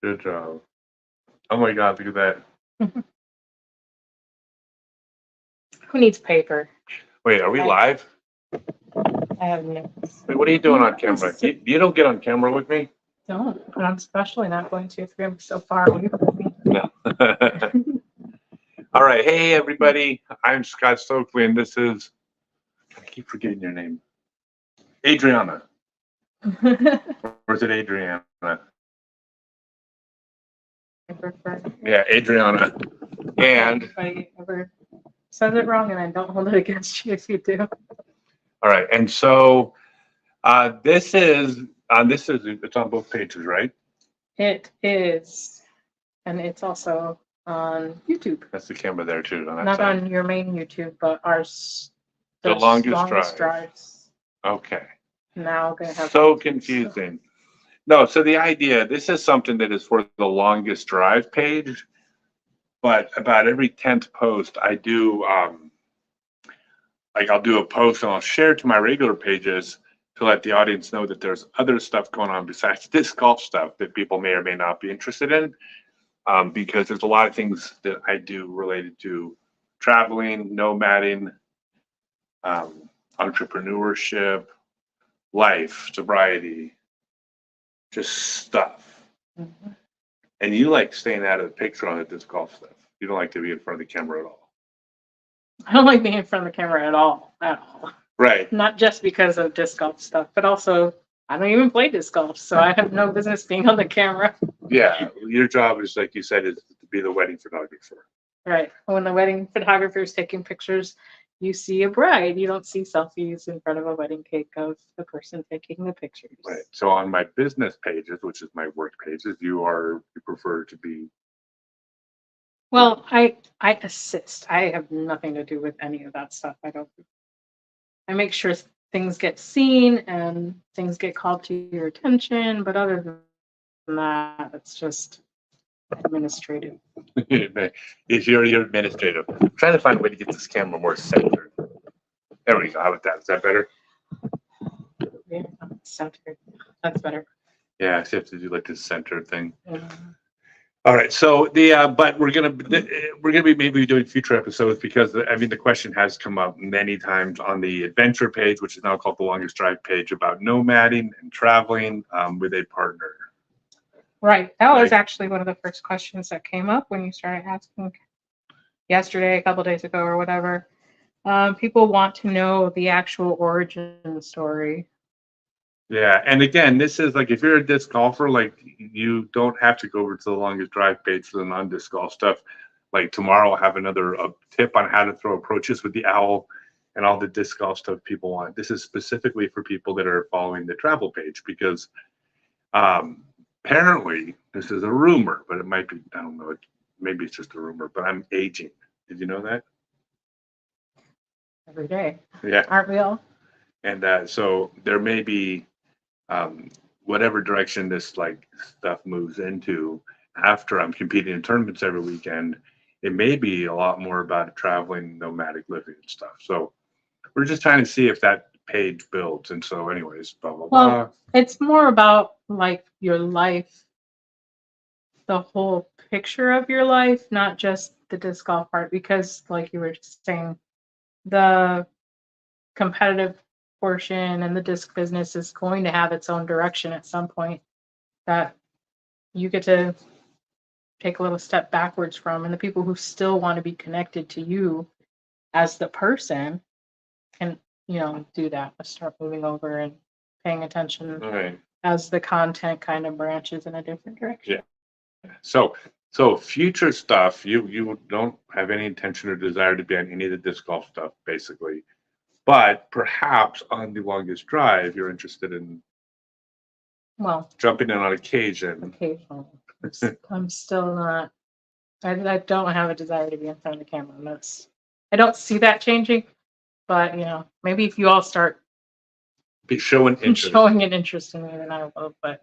Good job. Oh my God, look at that. Who needs paper? Wait, are we I- live? I have notes. Wait, what are you doing on camera? You don't get on camera with me? Don't, but I'm especially not going to if you're so far away from me. No. All right. Hey, everybody. I'm Scott Stokely, and this is, I keep forgetting your name. Adrianna. Or is it Adrianna? I prefer. Yeah, Adrianna. And, If I ever says it wrong, and I don't hold it against you if you do. all right. And so this is, it's on both pages, right? It is, and it's also on YouTube. That's the camera there, too. On that Not side. on your main YouTube, but ours. The longest drive. drives. Okay. Now gonna have So confusing. No, so the idea, this is something that is for the longest drive page, but about every 10th post, I do, like I'll do a post and I'll share to my regular pages to let the audience know that there's other stuff going on besides this golf stuff that people may or may not be interested in, because there's a lot of things that I do related to traveling, nomading, entrepreneurship, life, sobriety, just stuff. Mm-hmm. And you like staying out of the picture on the disc golf stuff. You don't like to be in front of the camera at all. I don't like being in front of the camera at all. Right. Not just because of disc golf stuff, but also I don't even play disc golf, so I have no business being on the camera. Yeah. Your job is, like you said, is to be the wedding photographer. Right. When the wedding photographer is taking pictures, you see a bride. You don't see selfies in front of a wedding cake of the person taking the pictures. Right. So on my business pages, which is my work pages, you prefer to be. Well, I assist. I have nothing to do with any of that stuff. I make sure things get seen and things get called to your attention, but other than that, it's just administrative. If you're administrative, I'm trying to find a way to get this camera more centered. There we go. How about that? Is that better? Yeah, centered. That's better. Yeah, so you have to do like this center thing. Yeah. All right, so but we're gonna be maybe doing future episodes because I mean the question has come up many times on the adventure page, which is now called the longest drive page, about nomading and traveling with a partner. Right. That was actually one of the first questions that came up when you started asking yesterday, a couple days ago, or whatever. People want to know the actual origin story. Yeah, and again, this is like if you're a disc golfer, like you don't have to go over to the longest drive page for the non-disc golf stuff. Like tomorrow, I'll have another tip on how to throw approaches with the owl and all the disc golf stuff people want. This is specifically for people that are following the travel page because apparently this is a rumor, but it might be, I don't know, maybe it's just a rumor, but I'm aging. Did you know that? Every day. Yeah. Aren't we all? And so there may be whatever direction this like stuff moves into after I'm competing in tournaments every weekend, it may be a lot more about traveling, nomadic living and stuff. So we're just trying to see if that page builds. And so anyways, blah, blah, blah. Well, it's more about like your life, the whole picture of your life, not just the disc golf part, because like you were saying, the competitive portion and the disc business is going to have its own direction at some point that you get to take a little step backwards from, and the people who still want to be connected to you as the person can do that. Let's start moving over and paying attention as the content kind of branches in a different direction. Yeah. So future stuff, you don't have any intention or desire to be on any of the disc golf stuff, basically. But perhaps on the longest drive, you're interested in jumping in on occasion. Occasionally. I'm still not. I don't have a desire to be in front of the camera. I don't see that changing. But maybe if you all start showing an interest in me, then I will. But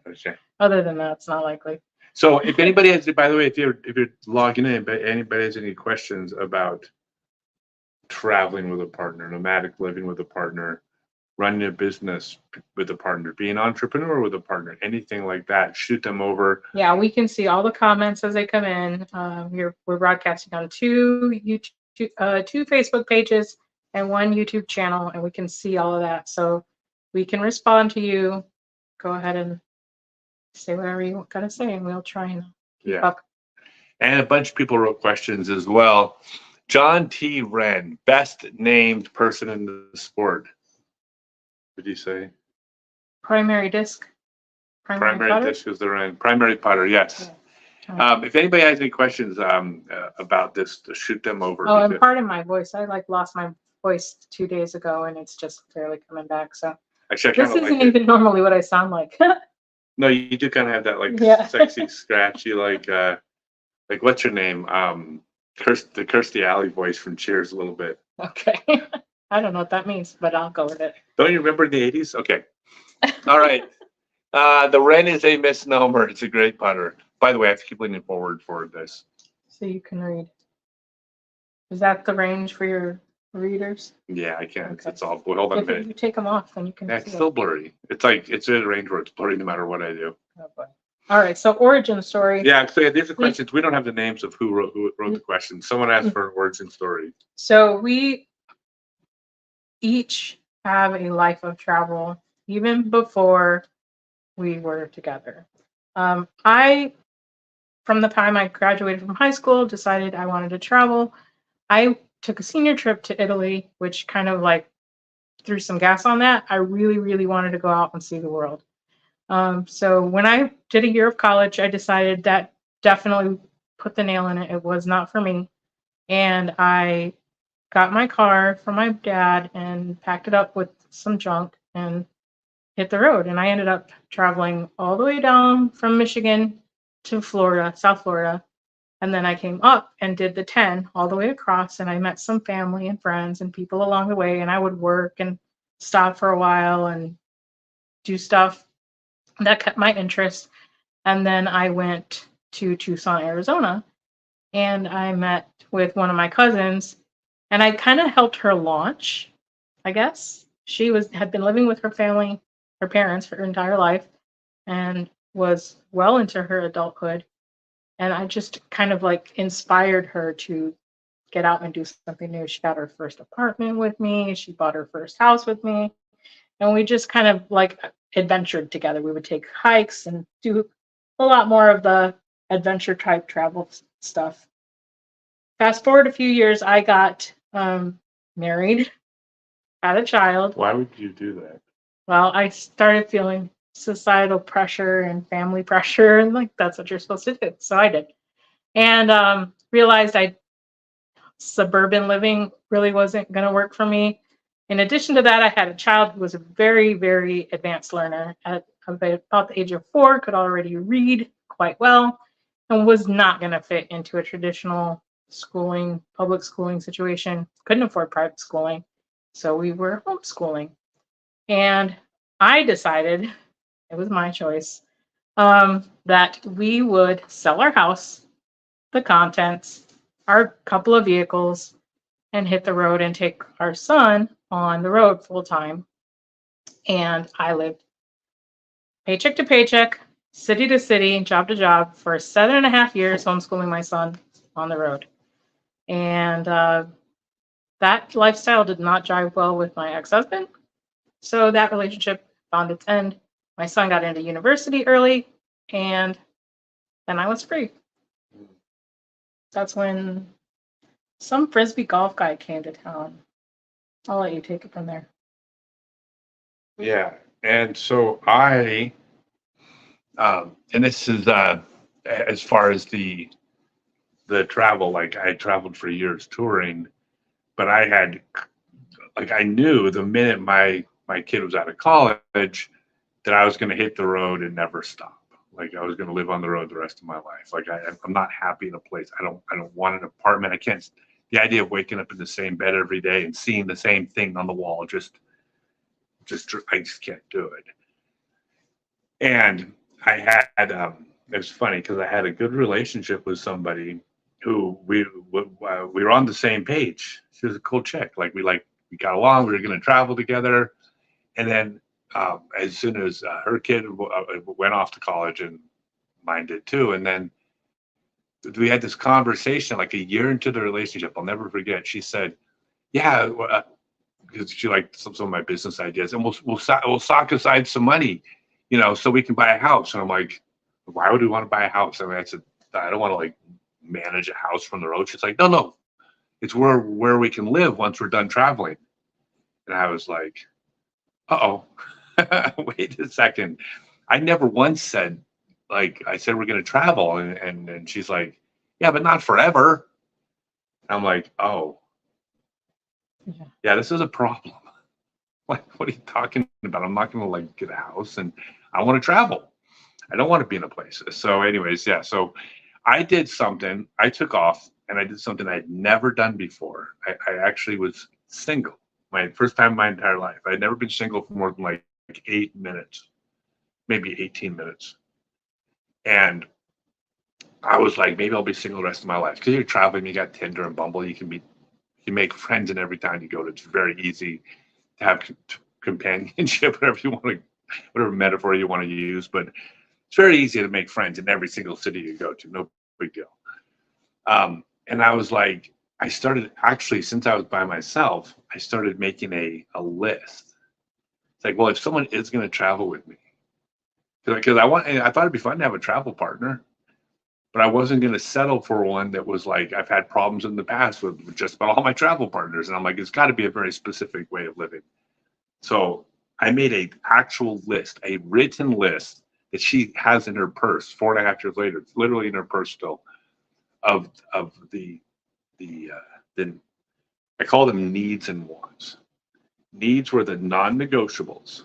other than that, it's not likely. So if anybody has, by the way, if you're logging in, but anybody has any questions about traveling with a partner, nomadic living with a partner, running a business with a partner, being an entrepreneur with a partner, anything like that, shoot them over. Yeah, we can see all the comments as they come in. We're broadcasting on two two Facebook pages and one YouTube channel, and we can see all of that. So we can respond to you. Go ahead and say whatever you gotta say, and we'll try and keep up. And a bunch of people wrote questions as well. John T. Wren, best named person in the sport. What did you say? Primary disc. Primary disc is the Wren. Primary putter, yes. Yeah. If anybody has any questions about this, to shoot them over. Oh, and pardon my voice. I lost my voice 2 days ago, and it's just barely coming back. So actually, this isn't even normally what I sound like. No, you do kind of have that like sexy, scratchy, like what's your name? The Kirstie Alley voice from Cheers a little bit. Okay. I don't know what that means, but I'll go with it. Don't you remember the 80s? Okay. All right. The Wren is a misnomer. It's a great putter. By the way, I have to keep leaning forward for this. So you can read. Is that the range for your readers? Yeah, I can. Okay. It's all blurry. Hold on a minute. If you take them off, then you can see it's still blurry. It's like, it's in a range where it's blurry no matter what I do. Oh, boy. All right, so origin story. Yeah, so these are questions. We don't have the names of who wrote the questions. Someone asked for an origin story. So we each have a life of travel, even before we were together. I, from the time I graduated from high school, decided I wanted to travel. I took a senior trip to Italy, which kind of like threw some gas on that. I really, really wanted to go out and see the world. So when I did a year of college, I decided that definitely put the nail in it. It was not for me. And I got my car from my dad and packed it up with some junk and hit the road. And I ended up traveling all the way down from Michigan to Florida, South Florida. And then I came up and did the 10 all the way across. And I met some family and friends and people along the way. And I would work and stop for a while and do stuff that kept my interest. And then I went to Tucson, Arizona, and I met with one of my cousins, and I kind of helped her launch, I guess. She had been living with her family, her parents, for her entire life, and was well into her adulthood. And I just kind of like inspired her to get out and do something new. She got her first apartment with me. She bought her first house with me. And we just kind of like adventured together. We would take hikes and do a lot more of the adventure type travel stuff. Fast forward a few years, I got married, had a child. Why would you do that? Well, I started feeling societal pressure and family pressure, and like that's what you're supposed to do. So I did, and realized suburban living really wasn't going to work for me. In addition to that, I had a child who was a very, very advanced learner. At about the age of 4, could already read quite well, and was not going to fit into a traditional schooling, public schooling situation. Couldn't afford private schooling, so we were homeschooling. And I decided, it was my choice, that we would sell our house, the contents, our couple of vehicles, and hit the road and take our son on the road full time. And I lived paycheck to paycheck, city to city, job to job for 7.5 years, homeschooling my son on the road. And that lifestyle did not jive well with my ex-husband. So that relationship found its end. My son got into university early, and then I was free. That's when some Frisbee golf guy came to town. I'll let you take it from there. Yeah, and so I, and this is as far as the travel. Like I traveled for years touring, but I had, like, I knew the minute my kid was out of college that I was going to hit the road and never stop. Like I was going to live on the road the rest of my life. Like I'm not happy in a place. I don't want an apartment. I can't. The idea of waking up in the same bed every day and seeing the same thing on the wall, I just can't do it. And I had, it was funny because I had a good relationship with somebody who we were on the same page. She was a cool chick. We got along. We were going to travel together, And then as soon as her kid went off to college, and mine did too, and then we had this conversation like a year into the relationship. I'll never forget. She said, "Yeah," because she liked some of my business ideas, and we'll sock aside some money, so we can buy a house. And I'm like, "Why would we want to buy a house?" I mean, I said, "I don't want to like manage a house from the road." She's like, "No, no, it's where we can live once we're done traveling." And I was like, "Uh-oh, wait a second. I never once said, like, I said we're going to travel." And she's like, "Yeah, but not forever." I'm like, "Oh, Yeah. yeah, this is a problem." Like, what are you talking about? I'm not going to like get a house, and I want to travel. I don't want to be in a place. So anyways, yeah. So I did something, I took off and I did something I'd never done before. I actually was single. My first time in my entire life. I'd never been single for more than like 8 minutes, maybe 18 minutes. And I was like, maybe I'll be single the rest of my life. Because you're traveling, you got Tinder and Bumble, you make friends in every town you go to. It's very easy to have companionship, whatever you want to, whatever metaphor you want to use. But it's very easy to make friends in every single city you go to. No big deal. And I was like, I started actually, since I was by myself, I started making a list. It's like, well, if someone is going to travel with me, because I thought it'd be fun to have a travel partner, but I wasn't going to settle for one that was like, I've had problems in the past with just about all my travel partners. And I'm like, it's got to be a very specific way of living. So I made a actual list, a written list that she has in her purse 4.5 years later. It's literally in her purse still, of the I call them needs and wants. Needs were the non-negotiables.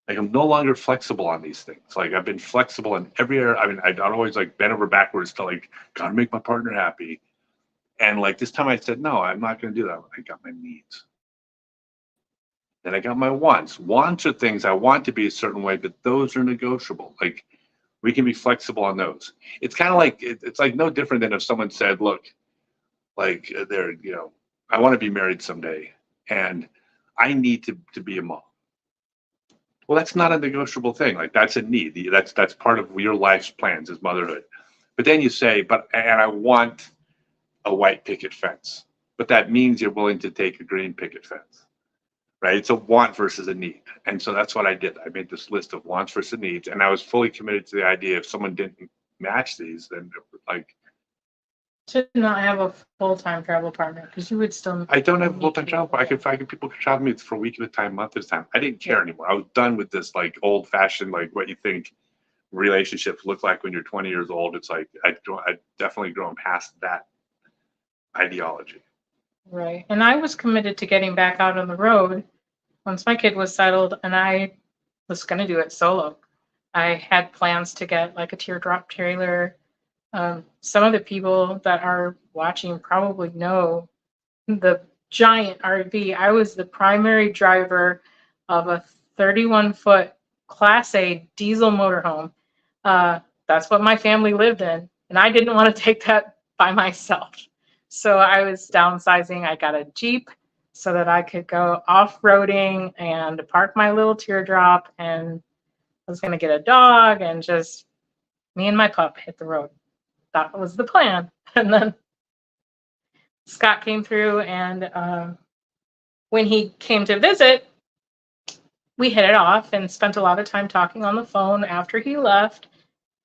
Like, I'm no longer flexible on these things. Like, I've been flexible in every area. I mean, I'd always like bend over backwards to like, gotta make my partner happy. And like this time I said, no, I'm not gonna do that. I got my needs. Then I got my wants. Wants are things I want to be a certain way, but those are negotiable. Like, we can be flexible on those. It's kind of like it's like no different than if someone said, look, like I want to be married someday, and I need to be a mom. Well, that's not a negotiable thing. Like, that's a need. That's part of your life's plans is motherhood. But then you say, and I want a white picket fence. But that means you're willing to take a green picket fence, right? It's a want versus a need. And so that's what I did. I made this list of wants versus needs, and I was fully committed to the idea if someone didn't match these, then like, To not have a full-time travel partner, because you would still. I don't have a need full-time to be travel. able to- I could people could travel me for a week at a time, month at a time. I didn't care anymore. I was done with this like old-fashioned, like what you think relationships look like when you're 20 years old. It's like I definitely grown past that ideology. Right. And I was committed to getting back out on the road once my kid was settled, and I was going to do it solo. I had plans to get like a teardrop trailer. Some of the people that are watching probably know the giant RV. I was the primary driver of a 31-foot Class A diesel motorhome. That's what my family lived in, and I didn't want to take that by myself. So I was downsizing. I got a Jeep so that I could go off-roading and park my little teardrop, and I was going to get a dog, and just me and my pup hit the road. That was the plan. And then Scott came through, and when he came to visit, we hit it off and spent a lot of time talking on the phone after he left.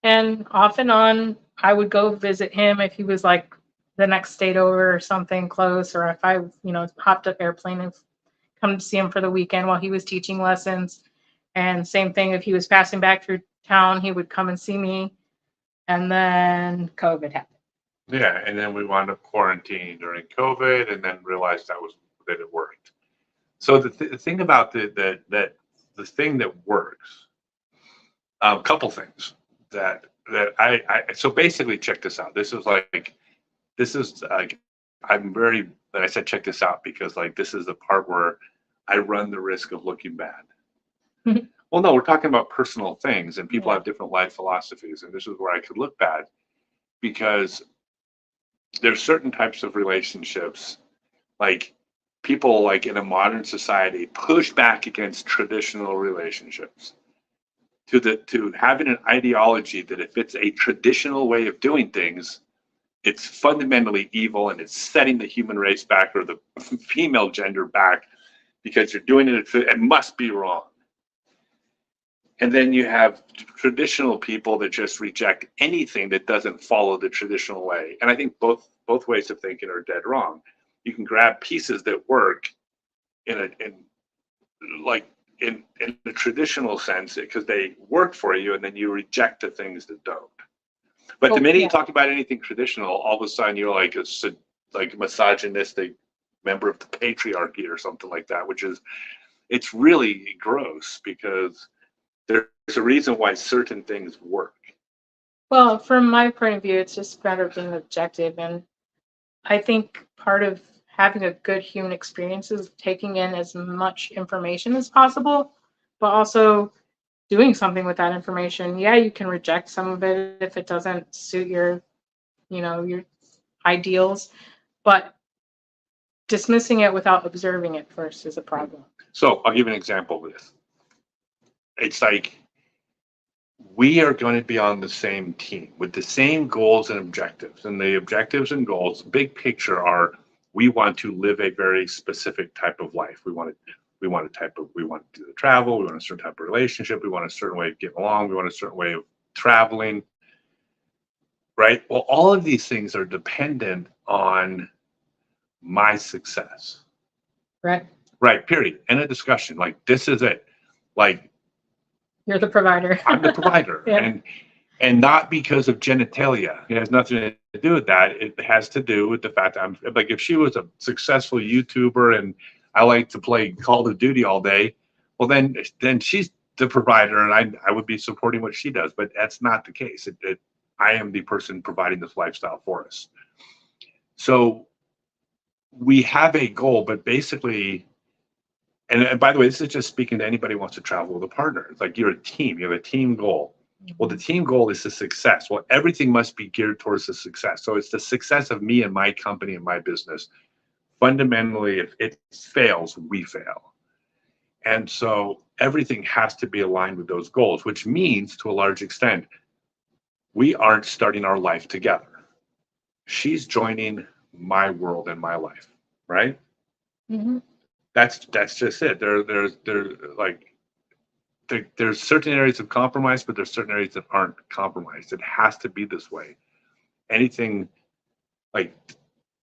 And off and on, I would go visit him if he was like the next state over or something close, or if I, hopped up airplane and come to see him for the weekend while he was teaching lessons. And same thing, if he was passing back through town, he would come and see me. And then COVID happened. Yeah, and then we wound up quarantining during COVID, and then realized that it worked. So the thing about the thing that works, a couple things that I so basically check this out. This is like I'm very that I said check this out because like this is the part where I run the risk of looking bad. Well, no, we're talking about personal things, and people have different life philosophies, and this is where I could look bad because there's certain types of relationships, like people like in a modern society push back against traditional relationships to having an ideology that if it's a traditional way of doing things, it's fundamentally evil and it's setting the human race back or the female gender back because you're doing it must be wrong. And then you have traditional people that just reject anything that doesn't follow the traditional way. And I think both ways of thinking are dead wrong. You can grab pieces that work in a traditional sense because they work for you, and then you reject the things that don't. But the minute you talk about anything traditional, all of a sudden you're like a misogynistic member of the patriarchy or something like that, which is, it's really gross because there's a reason why certain things work. Well, from my point of view, it's just a matter of being objective. And I think part of having a good human experience is taking in as much information as possible, but also doing something with that information. Yeah, you can reject some of it if it doesn't suit your ideals, but dismissing it without observing it first is a problem. So I'll give you an example of this. It's like we are going to be on the same team with the same goals and objectives. And the objectives and goals, big picture, are we want to live a very specific type of life. We want to do the travel. We want a certain type of relationship. We want a certain way of getting along. We want a certain way of traveling. Right? Well, all of these things are dependent on my success. Right. Right. Period. End of discussion. Like, this is it. Like, you're the provider. I'm the provider. Yeah. And not because of genitalia. It has nothing to do with that. It has to do with the fact that I'm like, if she was a successful YouTuber and I like to play Call of Duty all day, well, then she's the provider and I would be supporting what she does. But that's not the case. I am the person providing this lifestyle for us. So we have a goal, but basically, and by the way, this is just speaking to anybody who wants to travel with a partner. It's like you're a team. You have a team goal. Well, the team goal is the success. Well, everything must be geared towards the success. So it's the success of me and my company and my business. Fundamentally, if it fails, we fail. And so everything has to be aligned with those goals, which means to a large extent, we aren't starting our life together. She's joining my world and my life, right? Mm-hmm. That's just it. There's certain areas of compromise, but there's certain areas that aren't compromised. It has to be this way. Anything like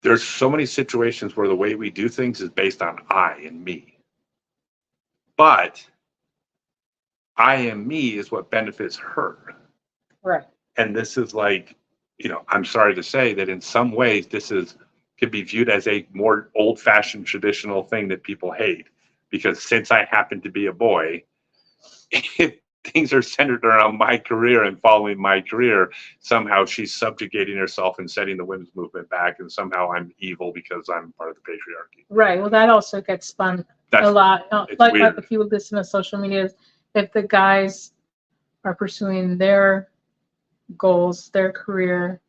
there's so many situations where the way we do things is based on I and me. But I and me is what benefits her. Right. And this is like, I'm sorry to say that in some ways could be viewed as a more old-fashioned traditional thing that people hate. Because since I happen to be a boy, if things are centered around my career and following my career, somehow she's subjugating herself and setting the women's movement back, and somehow I'm evil because I'm part of the patriarchy. Right. Well, that also gets spun a lot. Like if you listen to social media, if the guys are pursuing their goals, their career,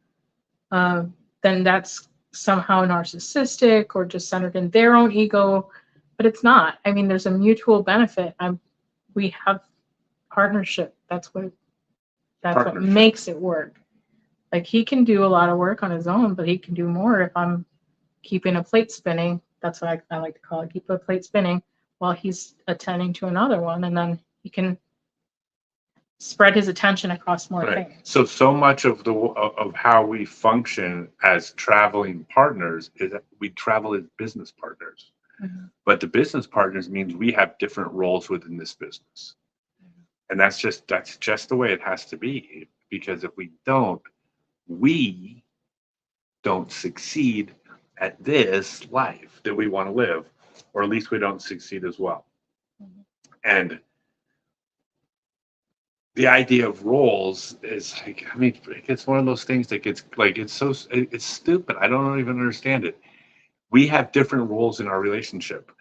then that's somehow narcissistic or just centered in their own ego. But it's not. I mean, there's a mutual benefit. We have partnership. That's what makes it work. Like, he can do a lot of work on his own, but he can do more if I'm keeping a plate spinning. That's what I like to call it. Keep a plate spinning while he's attending to another one, and then he can spread his attention across more things. So much of how we function as traveling partners is that we travel as business partners. Mm-hmm. But the business partners means we have different roles within this business. And that's just the way it has to be, because if we don't succeed at this life that we want to live, or at least we don't succeed as well. Mm-hmm. And the idea of roles is like, I mean, it's one of those things that gets like, it's stupid. I don't even understand it. We have different roles in our relationship,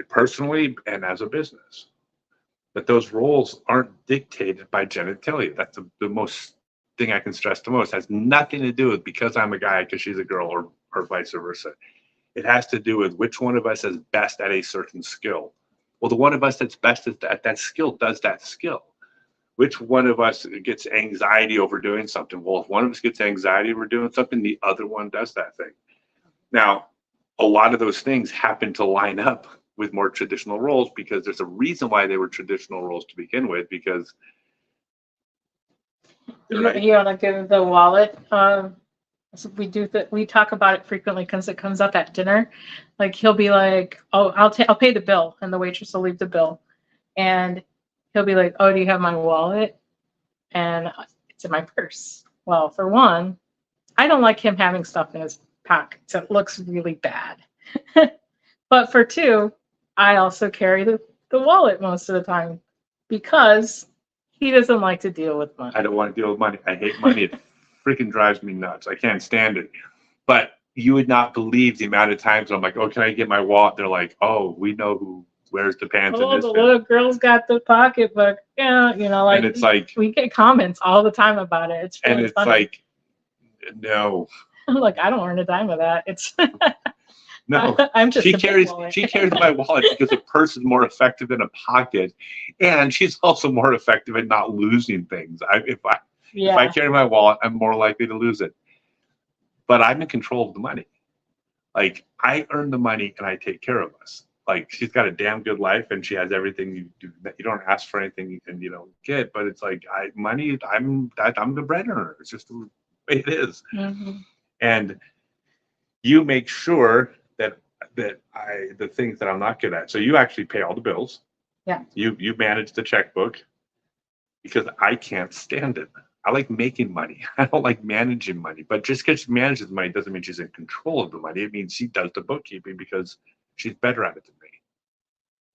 personally and as a business. But those roles aren't dictated by genitalia. That's the most thing I can stress the most. It has nothing to do with because I'm a guy, because she's a girl, or vice versa. It has to do with which one of us is best at a certain skill. Well, the one of us that's best at that skill does that skill. Which one of us gets anxiety over doing something? Well, if one of us gets anxiety over doing something, the other one does that thing. Now, a lot of those things happen to line up with more traditional roles because there's a reason why they were traditional roles to begin with, because You, right? you want to give the wallet? So we talk about it frequently because it comes up at dinner. Like he'll be like, "Oh, I'll pay the bill," and the waitress will leave the bill, and he'll be like, "Oh, do you have my wallet?" And it's in my purse. Well, for one, I don't like him having stuff in his pockets. It looks really bad. But for two, I also carry the wallet most of the time because he doesn't like to deal with money. I don't want to deal with money. I hate money. It freaking drives me nuts. I can't stand it. But you would not believe the amount of times I'm like, "Oh, can I get my wallet?" They're like, "Oh, we know who wears the pants in Oh, this the family." little girl's got the pocketbook. Yeah, like And it's like, we get comments all the time about it. It's and really it's funny. like, no, I'm like, I don't earn a dime of that. It's no. I'm just She a big carries wallet. she carries my wallet because a purse is more effective than a pocket, and she's also more effective at not losing things. If I Yeah. carry my wallet, I'm more likely to lose it. But I'm in control of the money. Like I earn the money and I take care of us. Like she's got a damn good life and she has everything you do. You don't ask for anything and you don't get. But it's like money. I'm the bread earner. It's just the way it is. Mm-hmm. And you make sure that the things that I'm not good at. So you actually pay all the bills. Yeah. You manage the checkbook because I can't stand it. I like making money. I don't like managing money. But just because she manages money doesn't mean she's in control of the money. It means she does the bookkeeping because she's better at it than me.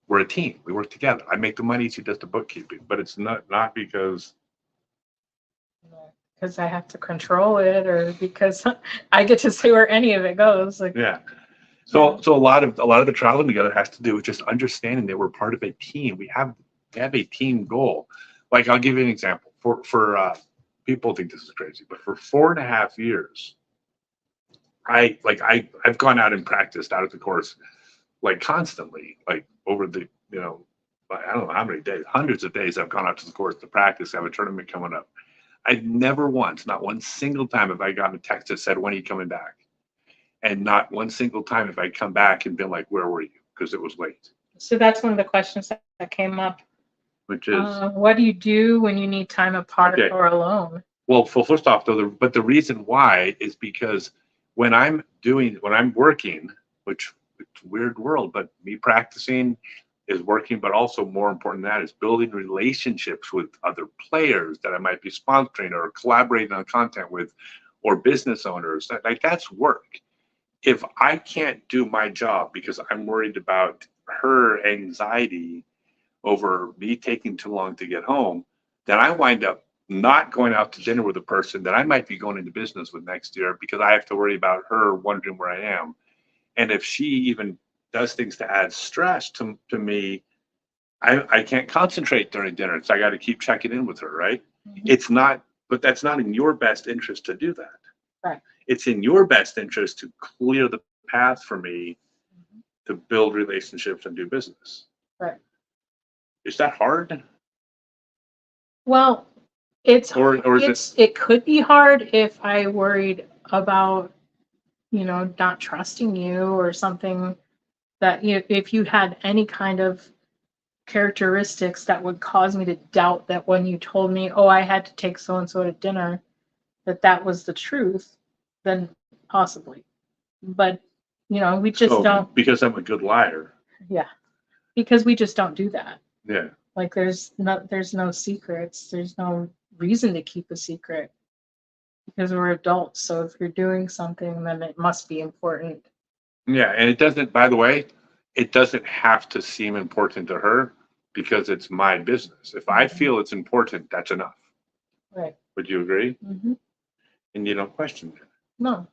We're a team. We work together. I make the money. She does the bookkeeping. But it's not because Because I have to control it, or because I get to see where any of it goes. Like, yeah. So a lot of the traveling together has to do with just understanding that we're part of a team. We have a team goal. Like I'll give you an example. For people think this is crazy, but for 4.5 years, I've gone out and practiced out of the course like constantly, like over the I don't know how many days, hundreds of days I've gone out to the course to practice. I have a tournament coming up. I've never once, not one single time, have I gotten a text that said, "When are you coming back?" And not one single time have I come back and been like, "Where were you?" Because it was late. so that's one of the questions that came up. Which is, what do you do when you need time apart or alone? well, first off, though, but the reason why is because when I'm working, which it's a weird world, but me practicing is working, but also more important than that is building relationships with other players that I might be sponsoring or collaborating on content with, or business owners. Like that's work. If I can't do my job because I'm worried about her anxiety over me taking too long to get home, then I wind up not going out to dinner with a person that I might be going into business with next year because I have to worry about her wondering where I am. And if she even does things to add stress to me, I can't concentrate during dinner. So I got to keep checking in with her, right? Mm-hmm. But that's not in your best interest to do that. Right. It's in your best interest to clear the path for me to build relationships and do business. Right. Is that hard? Well, it could be hard if I worried about not trusting you or something, that if you had any kind of characteristics that would cause me to doubt that when you told me, "Oh, I had to take so and so to dinner," that was the truth, then possibly. But we just don't. Because I'm a good liar. Yeah, because we just don't do that. Yeah. Like there's no secrets. There's no reason to keep a secret because we're adults. So if you're doing something, then it must be important. Yeah, and it doesn't, by the way, it doesn't have to seem important to her because it's my business. If I feel it's important, that's enough. Right. Would you agree? Mm-hmm. And you don't question it. No.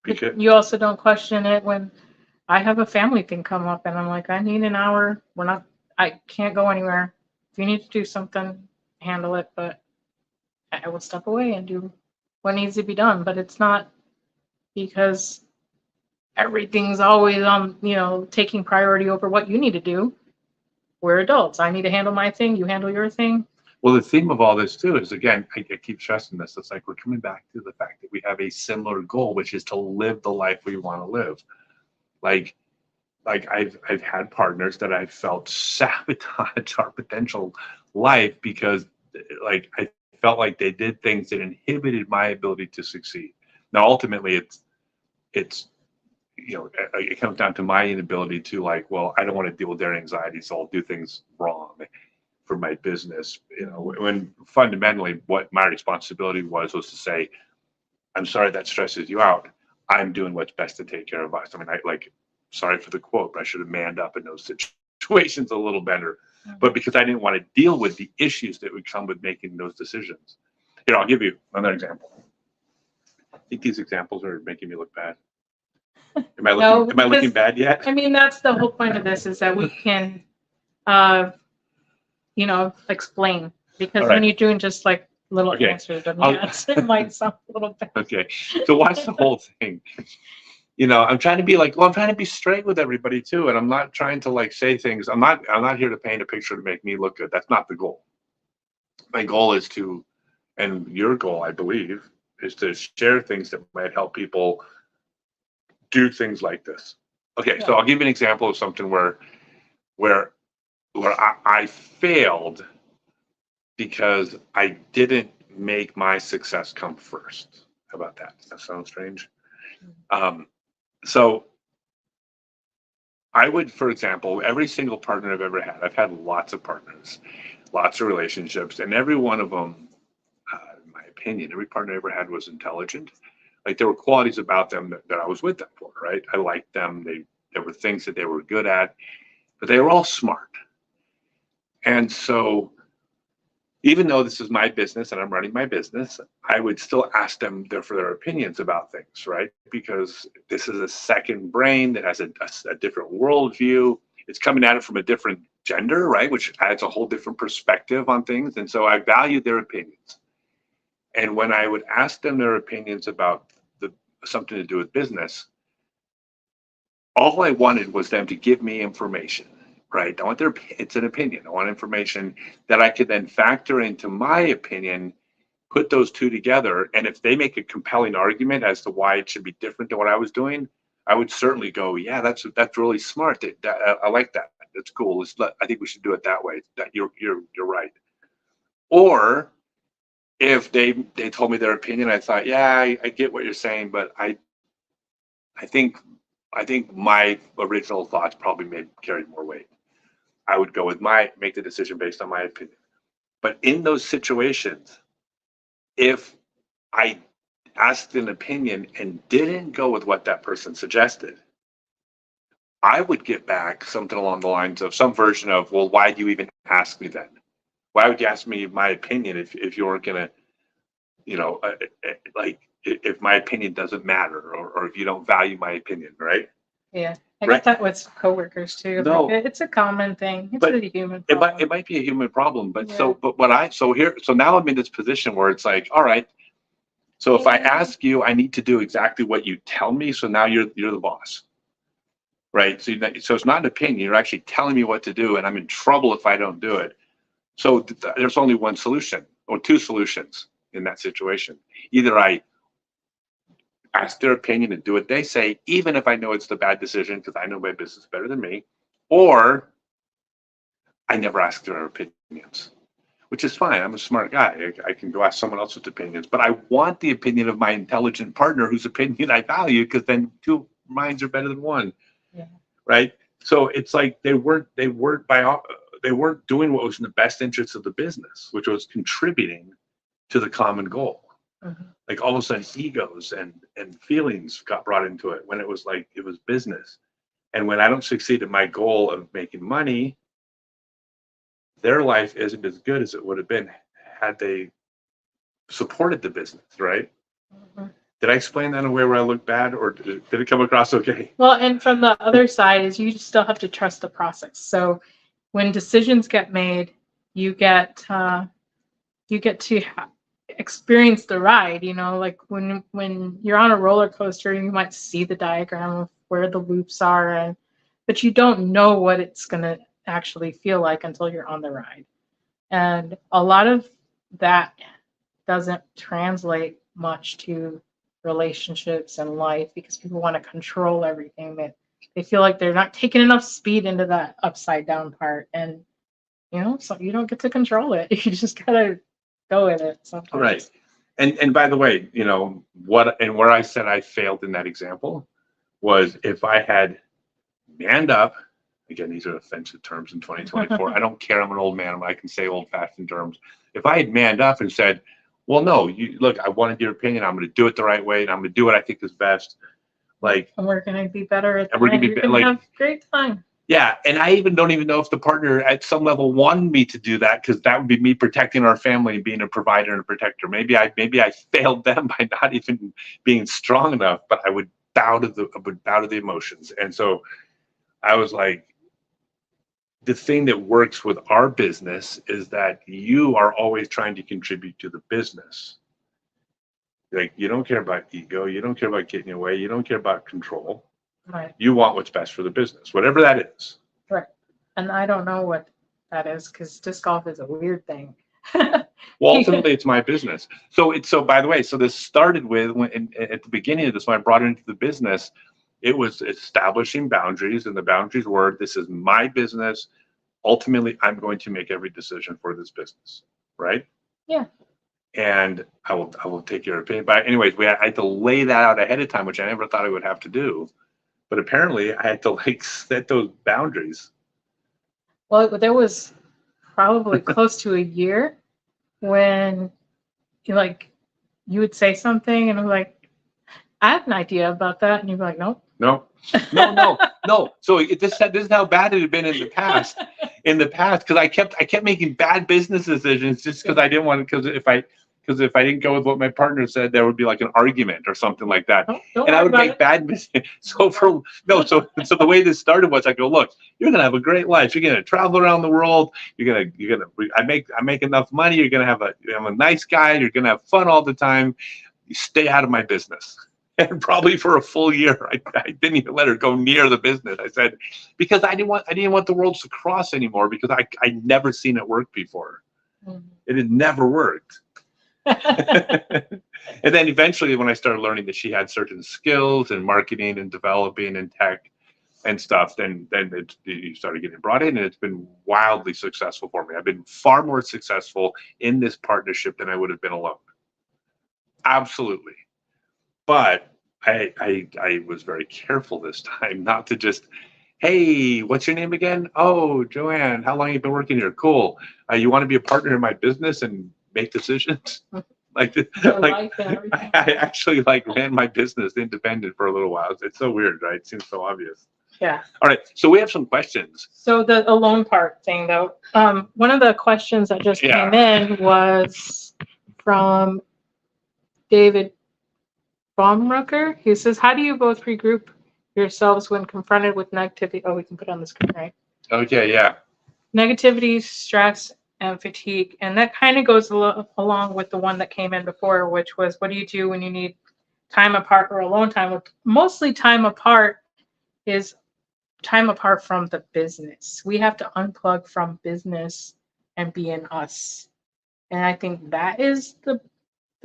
Because you also don't question it when I have a family thing come up and I'm like, I need an hour. I can't go anywhere. If you need to do something, handle it, but I will step away and do what needs to be done. But it's not because everything's always on, you know, taking priority over what you need to do. We're adults. I need to handle my thing. You handle your thing. Well, the theme of all this too is, again, I keep stressing this. It's like we're coming back to the fact that we have a similar goal, which is to live the life we want to live. Like, I've had partners that I felt sabotage our potential life because like I felt like they did things that inhibited my ability to succeed. Now, ultimately, it's you know, it comes down to my inability to like, well, I don't want to deal with their anxiety, so I'll do things wrong for my business. You know, when fundamentally what my responsibility was to say, I'm sorry that stresses you out. I'm doing what's best to take care of us. I mean, I like, sorry for the quote, but I should have manned up in those situations a little better. But because I didn't want to deal with the issues that would come with making those decisions. You know, I'll give you another example. I think these examples are making me look bad. Am I looking, No, am I looking because, bad yet? I mean, that's the whole point of this is that we can, you know, explain. Because All when right. you're doing just like little Okay. answers and I'll- yes, it might sound a little bit. Okay. So watch the whole thing. You know, I'm trying to be like, well, I'm trying to be straight with everybody too. And I'm not trying to like say things. I'm not here to paint a picture to make me look good. That's not the goal. My goal is to, and your goal, I believe, is to share things that might help people do things like this. Okay, so Yeah. I'll give you an example of something where I failed because I didn't make my success come first. How about that? Does that sound strange? So I would, for example, every single partner I've ever had, I've had lots of partners, lots of relationships, and every one of them, in my opinion, every partner I ever had was intelligent. Like there were qualities about them that I was with them for, right? I liked them. There were things that they were good at, but they were all smart. And so even though this is my business and I'm running my business, I would still ask them for their opinions about things, right? Because this is a second brain that has a different worldview. It's coming at it from a different gender, right? Which adds a whole different perspective on things. And so I valued their opinions. And when I would ask them their opinions about something to do with business, all I wanted was them to give me information, right? I want it's an opinion. I want information that I could then factor into my opinion, put those two together. And if they make a compelling argument as to why it should be different than what I was doing, I would certainly go, yeah, that's really smart. I like that. That's cool. I think we should do it that way. That you're right. Or if they told me their opinion, I thought, yeah, I get what you're saying, but I think my original thoughts probably carried more weight. I would go with make the decision based on my opinion. But in those situations, if I asked an opinion and didn't go with what that person suggested, I would get back something along the lines of some version of, well, why do you even ask me then? Why would you ask me my opinion if you weren't going to, you know, like if my opinion doesn't matter or if you don't value my opinion, right? Yeah. I Right. get that with coworkers too. No. Like, it's a common thing. It's But a human problem. it might be a human problem, but Yeah. so now I'm in this position where it's like, all right, so if I ask you, I need to do exactly what you tell me. So now you're the boss, right? So so it's not an opinion. You're actually telling me what to do, and I'm in trouble if I don't do it. So there's only one solution or two solutions in that situation. Either I ask their opinion and do what they say, even if I know it's the bad decision because I know my business better than me, or I never ask their opinions, which is fine. I'm a smart guy. I can go ask someone else's opinions, but I want the opinion of my intelligent partner whose opinion I value, because then two minds are better than one. Yeah. Right. So it's like they weren't doing what was in the best interest of the business, which was contributing to the common goal. Mm-hmm. Like all of a sudden egos and feelings got brought into it when it was business. And when I don't succeed at my goal of making money, their life isn't as good as it would have been had they supported the business, right? Mm-hmm. Did I explain that in a way where I look bad, or did it come across okay? Well, and from the other side is you still have to trust the process. So when decisions get made, you get to experience the ride. You know, like when you're on a roller coaster, you might see the diagram of where the loops are, but you don't know what it's going to actually feel like until you're on the ride. And a lot of that doesn't translate much to relationships and life because people want to control everything. That they feel like they're not taking enough speed into that upside down part, and so you don't get to control it. You just gotta go with it sometimes. Right. And by the way, where I said I failed in that example was if I had manned up. Again, these are offensive terms in 2024. I don't care. I'm an old man. I can say old-fashioned terms. If I had manned up and said, well, no, look, I wanted your opinion. I'm going to do it the right way, and I'm going to do what I think is best. And we're going to be better at and we're going to be You're going to have a great time. Yeah, and I don't even know if the partner at some level wanted me to do that, because that would be me protecting our family and being a provider and a protector. Maybe I failed them by not even being strong enough, but I would bow to the emotions. And so I was like, the thing that works with our business is that you are always trying to contribute to the business. Like, you don't care about ego, you don't care about getting away, you don't care about control. Right. You want what's best for the business, whatever that is. Right. And I don't know what that is, because disc golf is a weird thing. Well, ultimately, it's my business. So by the way, so this started with at the beginning of this, when I brought it into the business, it was establishing boundaries, and the boundaries were, this is my business. Ultimately, I'm going to make every decision for this business, right? Yeah. And I will take your opinion. But anyways, I had to lay that out ahead of time, which I never thought I would have to do. But apparently, I had to set those boundaries. Well, there was probably close to a year when you would say something, and I'm like, I have an idea about that, and you'd be like, nope. No. So this is how bad it had been in the past. Because I kept making bad business decisions just because I didn't want to. Because if I didn't go with what my partner said, there would be like an argument or something like that, and I would make bad mistakes. So the way this started was, I go, look, you're gonna have a great life. You're gonna travel around the world. I make enough money. You're gonna have I'm a nice guy. You're gonna have fun all the time. You stay out of my business. And probably for a full year, I didn't even let her go near the business. I said, because I didn't want the worlds to cross anymore, because I never seen it work before. Mm-hmm. It had never worked. And then eventually, when I started learning that she had certain skills in marketing and developing and tech and stuff, then you started getting brought in, and it's been wildly successful for me. I've been far more successful in this partnership than I would have been alone. Absolutely. But I was very careful this time not to just, hey, what's your name again? Oh, Joanne, how long have you been working here? Cool. You want to be a partner in my business and make decisions? I actually ran my business independent for a little while. It's so weird, right? It seems so obvious. Yeah. All right. So we have some questions. So the alone part thing, though, one of the questions that just came in was from David Baumrucker. He says, how do you both regroup yourselves when confronted with negativity? Oh, we can put it on the screen, right? Okay, yeah. Negativity, stress, and fatigue. And that kind of goes along with the one that came in before, which was, what do you do when you need time apart or alone time? Mostly time apart is time apart from the business. We have to unplug from business and be in us. And I think that is the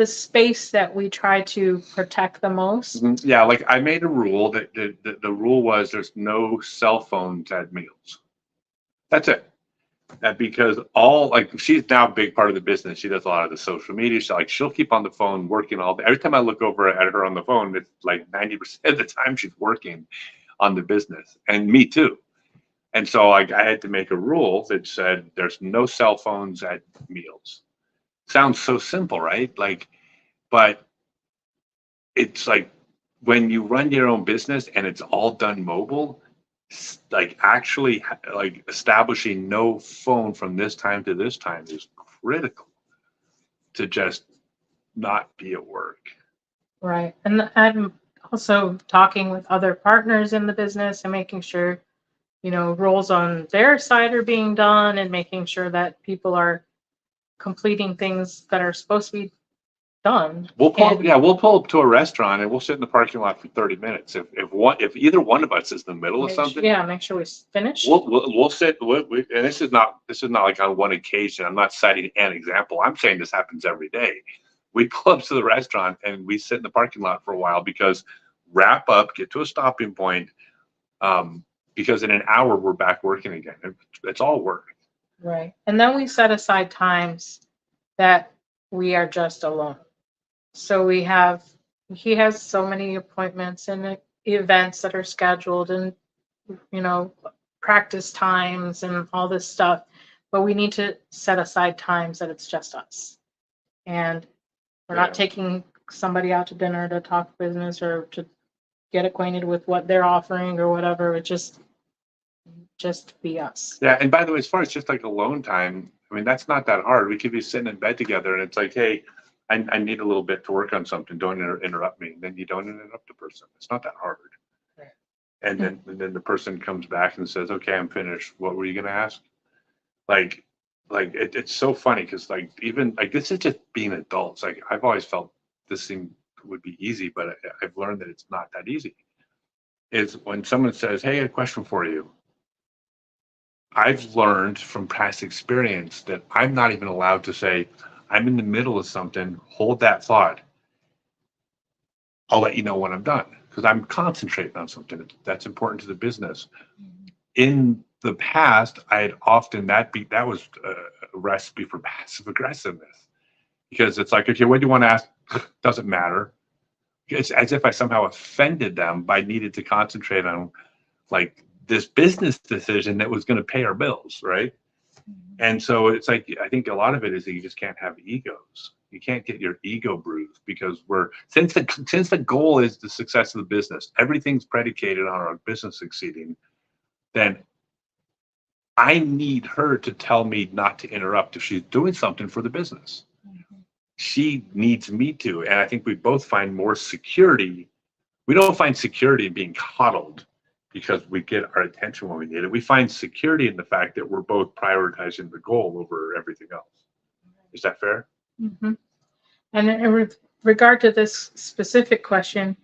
space that we try to protect the most. Mm-hmm. Yeah, I made a rule that the rule was there's no cell phones at meals. That's it. Because she's now a big part of the business. She does a lot of the social media. She'll keep on the phone working all day. Every time I look over at her on the phone, it's like 90% of the time she's working on the business, and me too. And so I had to make a rule that said there's no cell phones at meals. Sounds so simple, right? But it's when you run your own business and it's all done mobile, actually establishing no phone from this time to this time is critical to just not be at work. Right. And I'm also talking with other partners in the business and making sure, roles on their side are being done, and making sure that people are completing things that are supposed to be done. We'll pull, And- yeah, we'll pull up to a restaurant and we'll sit in the parking lot for 30 minutes. If either one of us is in the middle of something, make sure we finish. we'll sit. And this is not like on one occasion. I'm not citing an example. I'm saying this happens every day. We pull up to the restaurant and we sit in the parking lot for a while because wrap up, get to a stopping point, because in an hour we're back working again. It's all work. Right. And then we set aside times that we are just alone. So he has so many appointments and events that are scheduled and, practice times and all this stuff. But we need to set aside times that it's just us. And we're not taking somebody out to dinner to talk business or to get acquainted with what they're offering or whatever. It just be us. Yeah. And by the way, as far as just like alone time, I mean, that's not that hard. We could be sitting in bed together and it's like, hey, I need a little bit to work on something. Don't interrupt me. And then you don't interrupt the person. It's not that hard. Right. And then the person comes back and says, okay, I'm finished. What were you going to ask? Like it's so funny because like even like this is just being adults. Like I've always felt this thing would be easy, but I've learned that it's not that easy. Is when someone says, hey, a question for you. I've learned from past experience that I'm not even allowed to say, I'm in the middle of something, hold that thought. I'll let you know when I'm done because I'm concentrating on something that's important to the business. In the past, I had often that was a recipe for passive aggressiveness because it's like, okay, what do you want to ask? Doesn't matter. It's as if I somehow offended them by needed to concentrate on like this business decision that was going to pay our bills, right? And so it's like, I think a lot of it is that you just can't have egos. You can't get your ego bruised because since the goal is the success of the business, everything's predicated on our business succeeding, then I need her to tell me not to interrupt if she's doing something for the business. Mm-hmm. She needs me to. And I think we both find more security. We don't find security in being coddled because we get our attention when we need it. We find security in the fact that we're both prioritizing the goal over everything else. Is that fair? Mm-hmm. And in regard to this specific question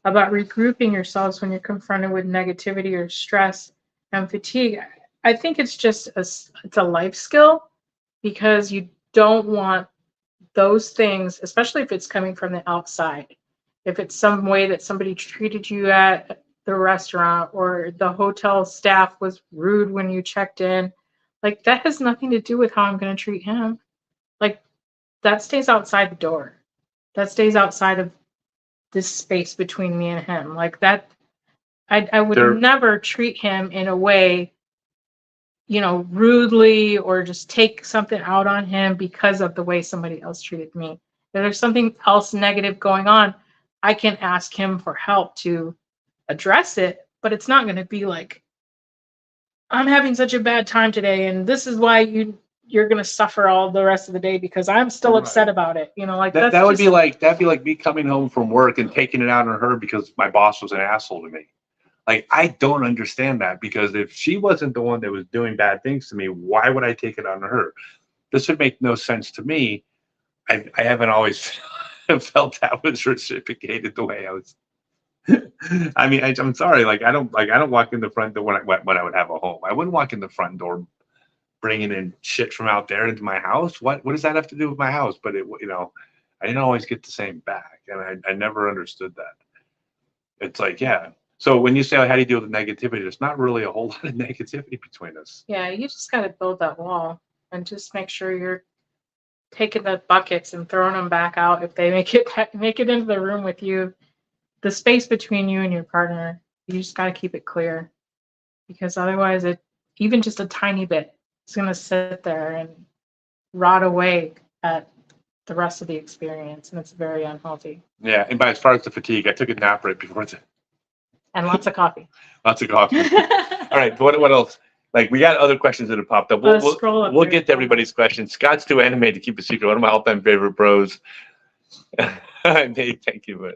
about regrouping yourselves when you're confronted with negativity or stress and fatigue, I think it's just it's a life skill because you don't want those things, especially if it's coming from the outside. If it's some way that somebody treated you at the restaurant or the hotel staff was rude when you checked in, like that has nothing to do with how I'm going to treat him. Like that stays outside the door. That stays outside of this space between me and him. Like that, I would never treat him in a way, rudely or just take something out on him because of the way somebody else treated me. If there's something else negative going on, I can ask him for help to address it, but it's not going to be like, I'm having such a bad time today and this is why you're going to suffer all the rest of the day because I'm still upset about it. Like that'd be like me coming home from work and taking it out on her because my boss was an asshole to me. Like, I don't understand that because if she wasn't the one that was doing bad things to me, why would I take it on her? This would make no sense to me. I haven't always felt that was reciprocated the way I was. I mean, I'm sorry. Like, I don't walk in the front door when I would have a home. I wouldn't walk in the front door bringing in shit from out there into my house. What does that have to do with my house? But I didn't always get the same back, and I never understood that. It's like, yeah. So when you say, how do you deal with negativity? There's not really a whole lot of negativity between us. Yeah, you just got to build that wall and just make sure you're taking the buckets and throwing them back out if they make it into the room with you. The space between you and your partner, you just got to keep it clear because otherwise even just a tiny bit, it's going to sit there and rot away at the rest of the experience, and it's very unhealthy. Yeah, and as far as the fatigue, I took a nap right before and lots of coffee. Lots of coffee. All right, what else? Like, we got other questions that have popped up. We'll get to everybody's questions. Scott's too animated to keep a secret. One of my all-time favorite bros. Thank you.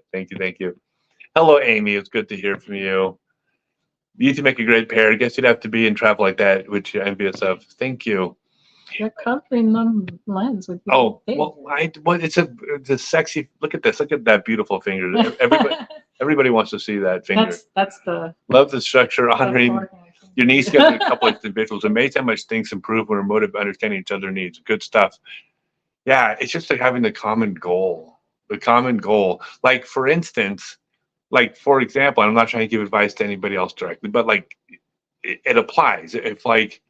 Hello, Amy. It's good to hear from you. You two make a great pair. I guess you'd have to be in travel like that, which you're envious of. Thank you. You're covering the lens with your Oh, face. well, it's a sexy. Look at this. Look at that beautiful finger. Everybody wants to see that finger. That's the Love the structure, honoring forehead. your needs together in a couple of individuals. Amazing how much things improve when we're motivated by understanding each other's needs. Good stuff. Yeah, it's just like having the common goal. The common goal. Like for instance, like for example, I'm not trying to give advice to anybody else directly, but like it applies. If like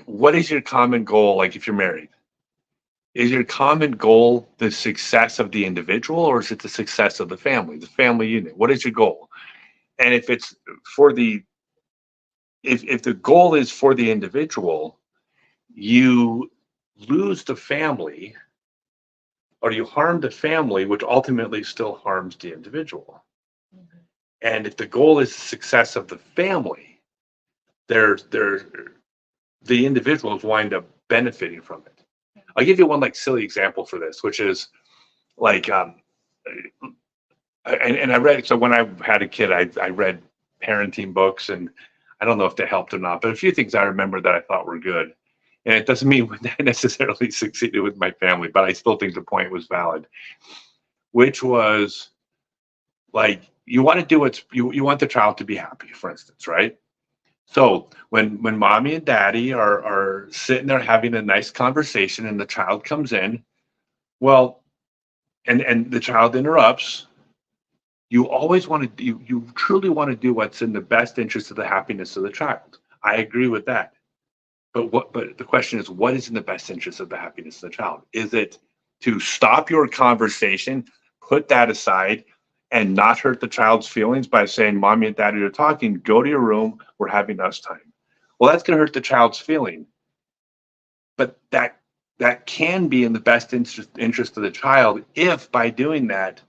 what is your common goal? Like if you're married, is your common goal the success of the individual, or is it the success of the family unit? What is your goal? And if it's for the if the goal is for the individual, you lose the family or you harm the family, which ultimately still harms the individual. Mhm. And if the goal is the success of the family, there's the individuals wind up benefiting from it. I'll give you one like silly example for this, which is like and I read, so when I had a kid, I read parenting books, and I don't know if they helped or not, but a few things I remember that I thought were good. And it doesn't mean I necessarily succeeded with my family, but I still think the point was valid, which was like you want to do what's you want the child to be happy, for instance, right? So when mommy and daddy are sitting there having a nice conversation and the child comes in, well, and the child interrupts, you always want to you truly want to do what's in the best interest of the happiness of the child. I agree with that. But the question is, what is in the best interest of the happiness of the child? Is it to stop your conversation, put that aside, and not hurt the child's feelings by saying, mommy and daddy are talking, go to your room, we're having us time? Well, that's going to hurt the child's feeling. But that can be in the best interest of the child if by doing that,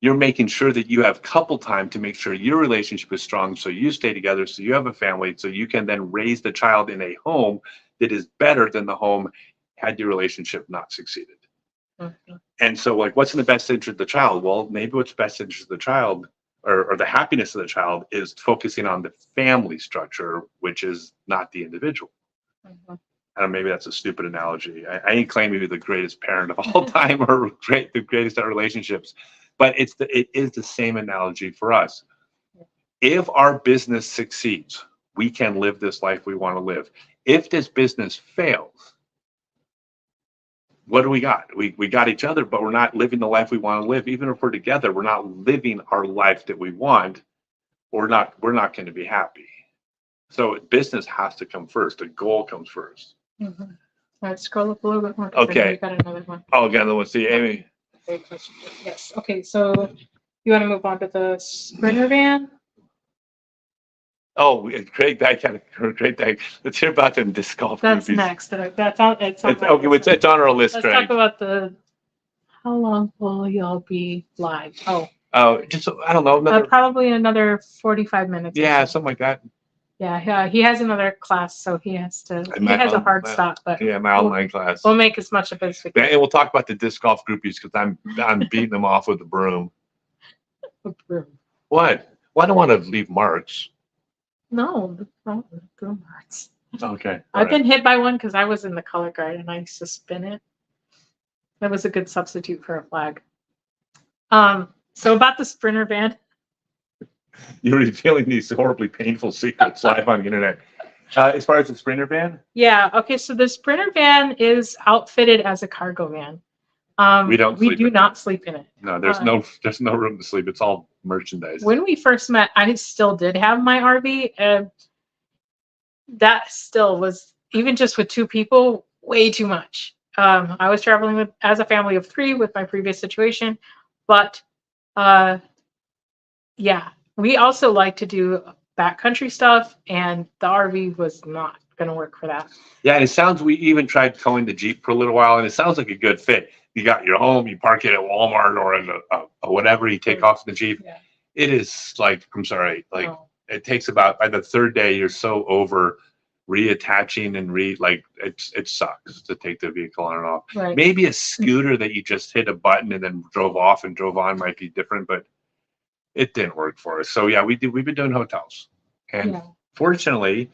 you're making sure that you have couple time to make sure your relationship is strong, so you stay together, so you have a family, so you can then raise the child in a home that is better than the home had your relationship not succeeded. Mhm. And so like what's in the best interest of the child? Well, maybe what's best interest of the child or the happiness of the child is focusing on the family structure, which is not the individual. Mhm. I don't know, maybe that's a stupid analogy. I ain't claiming to be the greatest parent of all time or the greatest at relationships, but it is the same analogy for us. If our business succeeds, we can live this life we want to live. If this business fails, what do we got? We got each other, but we're not living the life we want to live. Even if we're together, we're not living our life that we want. We're not going to be happy. So business has to come first. The goal comes first. Mhm. All right, scroll up a little bit more. 'Cause I know Okay. you got another one. Oh, again, let's see, Amy. Great question. Yes. Okay, so you want to move on to the Sprinter van? Oh, great bag, great bag. Let's hear about them disc golf That's groupies. next. That's on. It's on It's, my okay, list. it's on our list, Let's Craig. talk about the. How long will y'all be live? Oh, Just I don't know, another probably another 45 minutes. yeah, Or so. something like that. Yeah, he has another class, so he has to. He has a hard stop, but yeah, my online class. we'll make as much of it as we can. And we'll talk about the disc golf groupies because I'm beating them off with a broom. What? Well, I don't want to leave marks. No, not broom marks. Okay. I've been hit by one because I was in the color guard and I used to spin it. That was a good substitute for a flag. So about the Sprinter van. You're revealing these horribly painful secrets live on the internet. As far as the Sprinter van? Yeah. Okay. So the Sprinter van is outfitted as a cargo van. We do not sleep in it. No, there's no room to sleep. It's all merchandise. When we first met, I still did have my RV, and that still was, even just with two people, way too much. I was traveling as a family of 3 with my previous situation, but yeah, we also like to do backcountry stuff, and the RV was not going to work for that. Yeah, and it sounds, we even tried towing the Jeep for a little while, and it sounds like a good fit. You got your home, you park it at Walmart or in a whatever, you take off the Jeep. Yeah. It is like, I'm sorry, like it takes about, by the third day, you're so over reattaching and it sucks to take the vehicle on and off. Right. Maybe a scooter that you just hit a button and then drove off and drove on might be different, but it didn't work for us. So yeah, we've been doing hotels, and fortunately,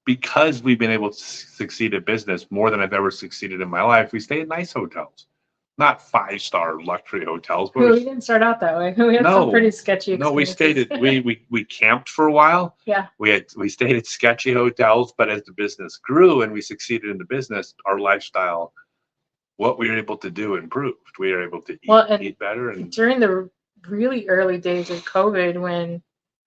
because we've been able to succeed at business more than I've ever succeeded in my life, we stay in nice hotels, not 5-star luxury hotels. But we didn't start out that way. We had some pretty sketchy experiences. We stayed at we camped for a while. Yeah. We stayed at sketchy hotels, but as the business grew and we succeeded in the business, our lifestyle, what we were able to do improved. We were able to eat better. And during the really early days of COVID, when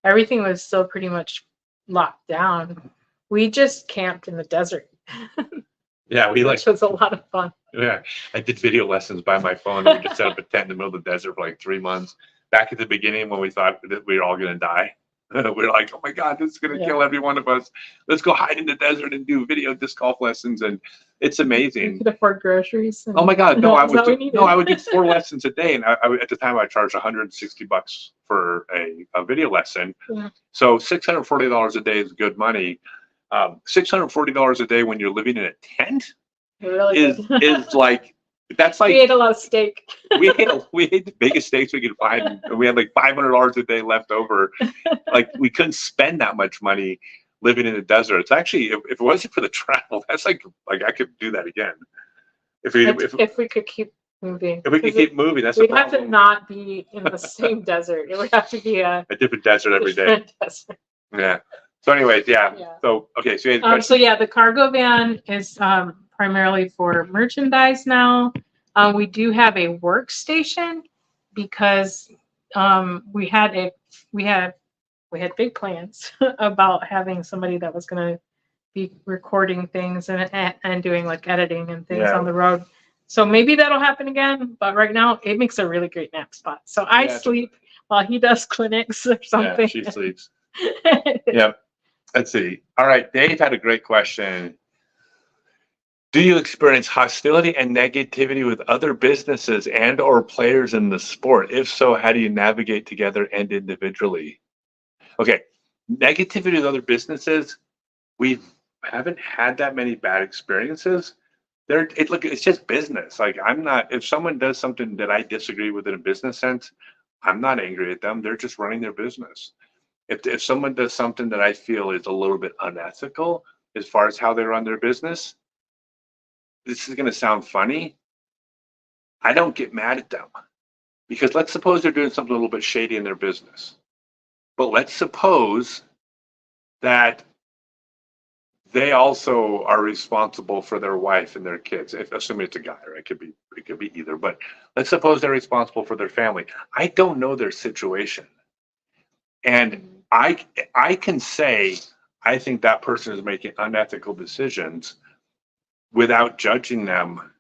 everything was still pretty much locked down, we just camped in the desert. Yeah, which was a lot of fun. Yeah, I did video lessons by my phone. We just set up a tent in the middle of the desert for like 3 months. Back at the beginning, when we thought that we were all going to die, we were like, "Oh my God, this is going to kill every one of us. Let's go hide in the desert and do video disc golf lessons." And it's amazing. You could afford groceries. Oh my God, no! I would do 4 lessons a day, and I at the time I charged $160 for a video lesson. Yeah. So $640 a day is good money. $640 a day when you're living in a tent is like, that's like, we ate a lot of steak. we ate the biggest steaks we could find, and we had like $500 a day left over. Like, we couldn't spend that much money living in the desert. It's actually, if it wasn't for the travel, that's like I could do that again. If we could keep moving. If we could keep moving, that's we'd have to not be in the same desert. It would have to be a different desert every day. Desert. Yeah. So anyways, yeah. So okay, so the cargo van is primarily for merchandise now. We do have a workstation because we had big plans about having somebody that was going to be recording things and doing like editing and things on the road. So maybe that'll happen again, but right now it makes a really great nap spot. So I sleep while he does clinics or something. Yeah, she sleeps. Yeah. Let's see. All right, Dave had a great question. Do you experience hostility and negativity with other businesses and or players in the sport? If so, how do you navigate together and individually? Okay, negativity with other businesses, we haven't had that many bad experiences. It's just business. Like, if someone does something that I disagree with in a business sense, I'm not angry at them. They're just running their business. If someone does something that I feel is a little bit unethical as far as how they run their business, this is going to sound funny. I don't get mad at them, because let's suppose they're doing something a little bit shady in their business. But let's suppose that they also are responsible for their wife and their kids, assuming it's a guy, right? It could be either. But let's suppose they're responsible for their family. I don't know their situation. And I can say, I think that person is making unethical decisions without judging them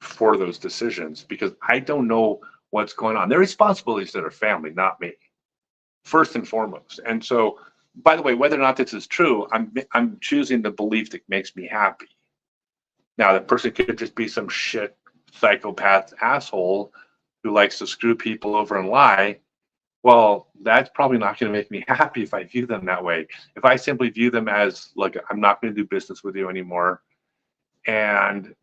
for those decisions, because I don't know what's going on. Their responsibilities to their family, not me, first and foremost. And so, by the way, whether or not this is true, I'm choosing the belief that makes me happy. Now, the person could just be some shit psychopath asshole who likes to screw people over and lie. Well, that's probably not going to make me happy if I view them that way. If I simply view them as, like, I'm not going to do business with you anymore, and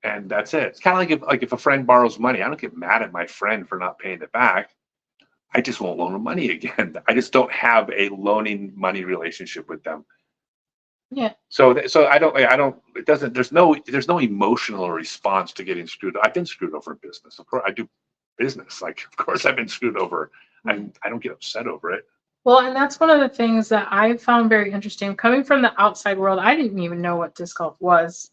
that's it. It's kind of like if a friend borrows money, I don't get mad at my friend for not paying it back. I just won't loan them money again. I just don't have a loaning money relationship with them. Yeah. So I don't. It doesn't. There's no emotional response to getting screwed. I've been screwed over in business. Of course, I do business. Like, of course, I've been screwed over. I don't get upset over it. Well, and that's one of the things that I found very interesting. Coming from the outside world, I didn't even know what disc golf was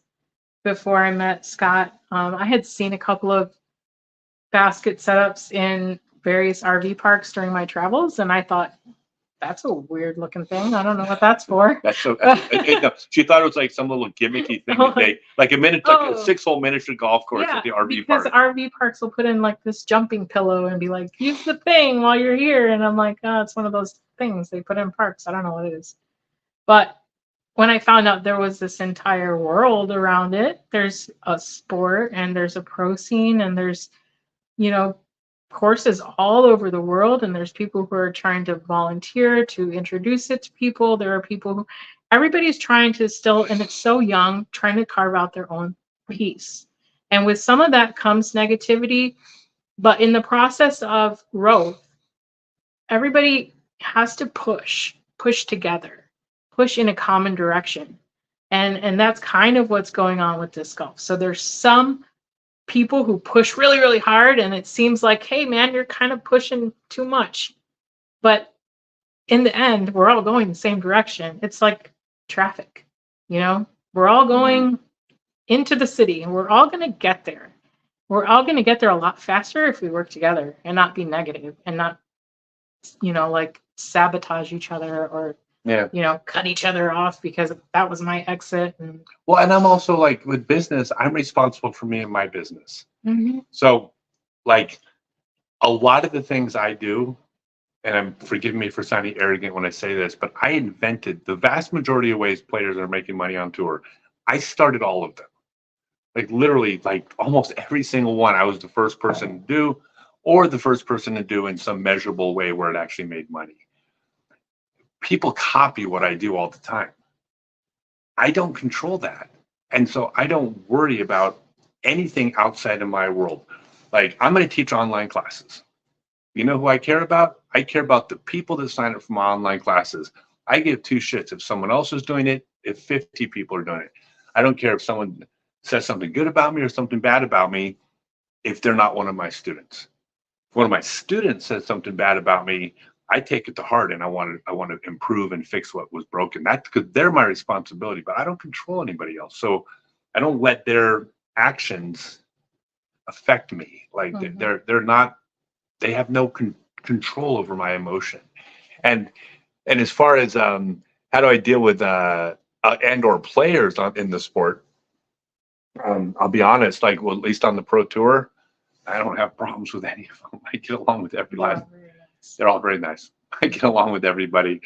before I met Scott. I had seen a couple of basket setups in various RV parks during my travels, and I thought, that's a weird looking thing. I don't know what that's for. That's so. She thought it was like some little gimmicky thing that they, like a 6-hole miniature golf course at the RV park. Because RV parks will put in like this jumping pillow and be like, use the thing while you're here. And I'm like, oh, it's one of those things they put in parks. I don't know what it is. But when I found out there was this entire world around it, there's a sport and there's a pro scene and there's, courses all over the world, and there's people who are trying to volunteer to introduce it to people. There are people who, everybody's trying to still, and it's so young, trying to carve out their own piece. And with some of that comes negativity, but in the process of growth, everybody has to push together. push in a common direction. And that's kind of what's going on with disc golf. So there's some people who push really, really hard, and it seems like, hey, man, you're kind of pushing too much. But in the end, we're all going the same direction. It's like traffic, you know? We're all going into the city, and we're all going to get there. We're all going to get there a lot faster if we work together and not be negative and not, you know, like sabotage each other or, you know, cut each other off because that was my exit. And well, and I'm also like with business, I'm responsible for me and my business. So like a lot of the things I do, and forgive me for sounding arrogant when I say this, but I invented the vast majority of ways players are making money on tour. I started all of them. Like literally, like almost every single one, I was the first person to do, or the first person to do in some measurable way where it actually made money. People copy what I do all the time. I don't control that. And so I don't worry about anything outside of my world. Like I'm going to teach online classes. You know who I care about? I care about the people that sign up for my online classes. I give two shits if someone else is doing it, if 50 people are doing it. I don't care if someone says something good about me or something bad about me if they're not one of my students. If one of my students says something bad about me, I take it to heart and I want to improve and fix what was broken. That's because they're my responsibility, but I don't control anybody else. So I don't let their actions affect me. Like they're not, they have no control over my emotion. And as far as how do I deal with and or players in the sport, I'll be honest, like, well, at least on the pro tour, I don't have problems with any of them. I get along with everybody. They're all very nice. I get along with everybody.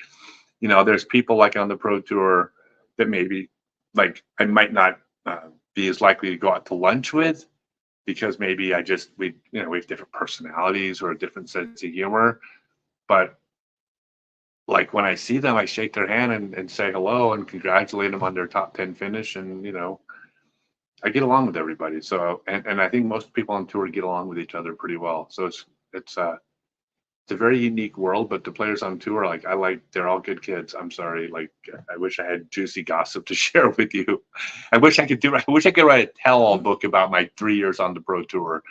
You know, there's people like on the pro tour that maybe like I might not be as likely to go out to lunch with because maybe we have different personalities or a different sense of humor. But like when I see them, I shake their hand and say hello and congratulate them on their top 10 finish. And, you know, I get along with everybody. So, and I think most people on tour get along with each other pretty well. So it's a very unique world, but the players on tour, they're all good kids. I'm sorry. Like, I wish I had juicy gossip to share with you. I wish I could write a tell-all book about my 3 years on the pro tour.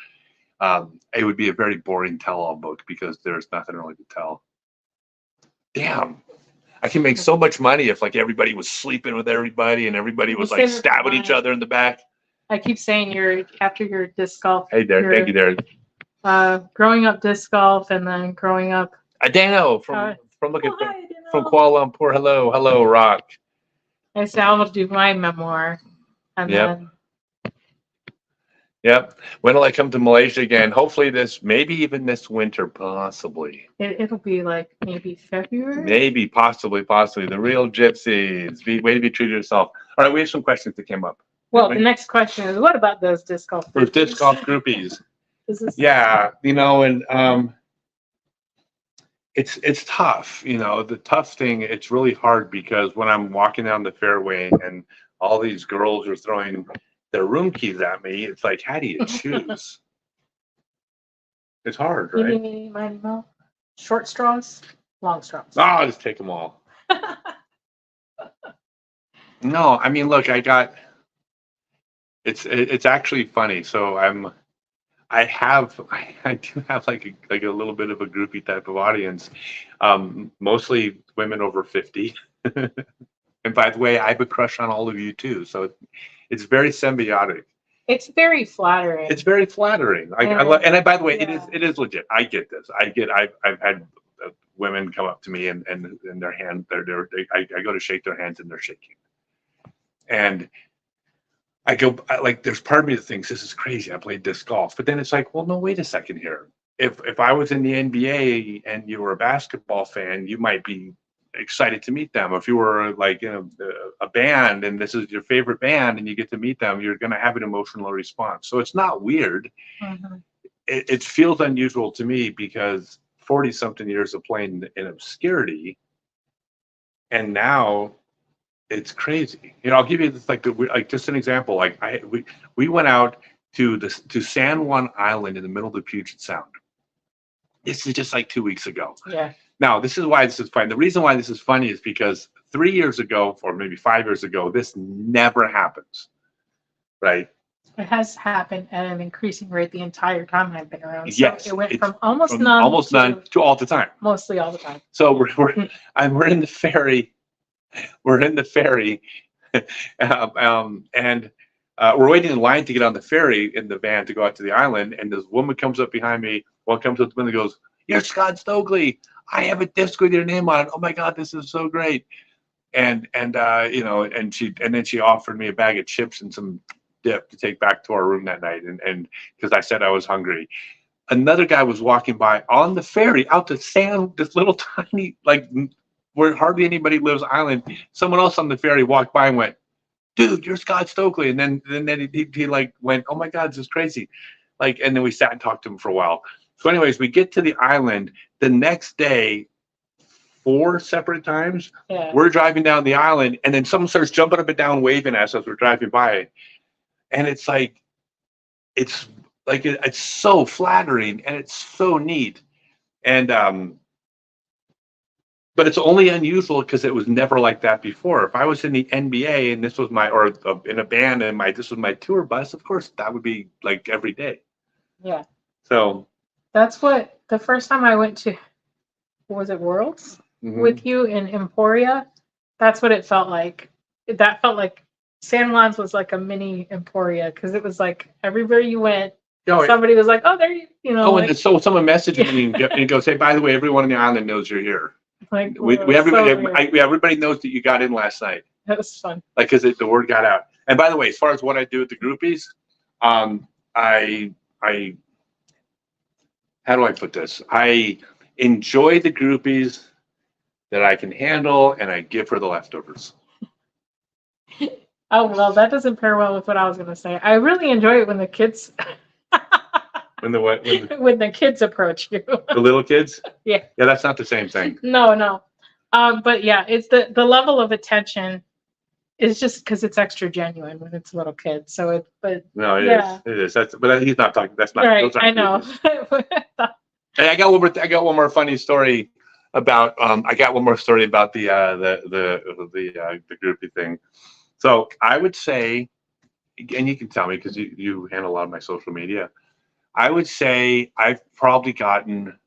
It would be a very boring tell-all book because there's nothing really to tell. Damn. I can make so much money if like everybody was sleeping with everybody and everybody was like stabbing each other in the back. I keep saying after your disc golf. Hey there, thank you, Derek. Growing up disc golf and then growing up. Dano from Kuala Lumpur. Hello, Rock. I said I'll do my memoir, and then. Yep. When will I come to Malaysia again? Hopefully maybe even this winter, possibly. It'll be like maybe February. Maybe, possibly. The real gypsies. Way to be true to yourself. All right, we have some questions that came up. Well, the next question is, what about those disc golf groupies? Those disc golf groupies. Yeah, you know, and it's tough. You know, the tough thing, it's really hard because when I'm walking down the fairway and all these girls are throwing their room keys at me, it's like, how do you choose? It's hard, right? Short straws, long straws. Oh, I'll just take them all. No, I mean, look, it's actually funny. So I do have like a little bit of a groupie type of audience, mostly women over 50. And by the way, I have a crush on all of you too. So it's very symbiotic. It's very flattering. It's very flattering. By the way, it is legit. I get this. I've had women come up to me and their hand, I go to shake their hands and they're shaking. And I go, there's part of me that thinks this is crazy. I played disc golf, but then it's like, well, no, wait a second here. If I was in the NBA and you were a basketball fan, you might be excited to meet them. If you were like in a band and this is your favorite band and you get to meet them, you're going to have an emotional response. So it's not weird. Mm-hmm. It feels unusual to me because 40 something years of playing in obscurity, and now it's crazy. You know, I'll give you this just an example. Like we went out to San Juan Island in the middle of the Puget Sound. This is just like 2 weeks ago. Yeah. Now, this is why this is funny. The reason why this is funny is because 3 years ago, or maybe 5 years ago, this never happens, right? It has happened at an increasing rate the entire time I've been around. So Yes, it went it's from almost from none almost none to all the time. mostly all the time. So we're in the ferry. We're in the ferry, and we're waiting in line to get on the ferry in the van to go out to the island. And this woman comes up behind me. One comes up to me and goes, "You're Scott Stokely. I have a disc with your name on it. Oh my God, this is so great." And you know, and then she offered me a bag of chips and some dip to take back to our room that night. And because I said I was hungry. Another guy was walking by on the ferry out to San, this little tiny, like, where hardly anybody lives island. Someone else on the ferry walked by and went, "Dude, you're Scott Stokely." And then he like went, "Oh my God, this is crazy." Like, and then we sat and talked to him for a while. So anyways, we get to the island the next day, 4 separate times. Yeah. We're driving down the island, and then someone starts jumping up and down, waving at us as we're driving by. And it's like, it's so flattering and it's so neat. And but it's only unusual because it was never like that before. If I was in the NBA and this was in a band and this was my tour bus, of course that would be like every day. Yeah. So that's what the first time I went to, was it Worlds with you in Emporia? That's what it felt like. That felt like San Juan's was like a mini Emporia, because it was like everywhere you went, somebody was like, "Oh, there you know." Oh, like, and so someone messaged me and goes, "Hey, by the way, everyone on the island knows you're here." Like, everybody knows that you got in last night. That was fun. Like, because the word got out. And by the way, as far as what I do with the groupies, I how do I put this? I enjoy the groupies that I can handle, and I give her the leftovers. Oh, well, that doesn't pair well with what I was going to say. I really enjoy it when the kids when the what? When the kids approach you. The little kids? Yeah. Yeah, that's not the same thing. No. But yeah, it's the level of attention is just because it's extra genuine when it's little kids. So it, but no, it yeah. is. It is. But he's not talking. That's not right. I know. Hey, I got one more funny story about. I got one more story about the groupie thing. So I would say, and you can tell me because you handle a lot of my social media. I would say I've probably gotten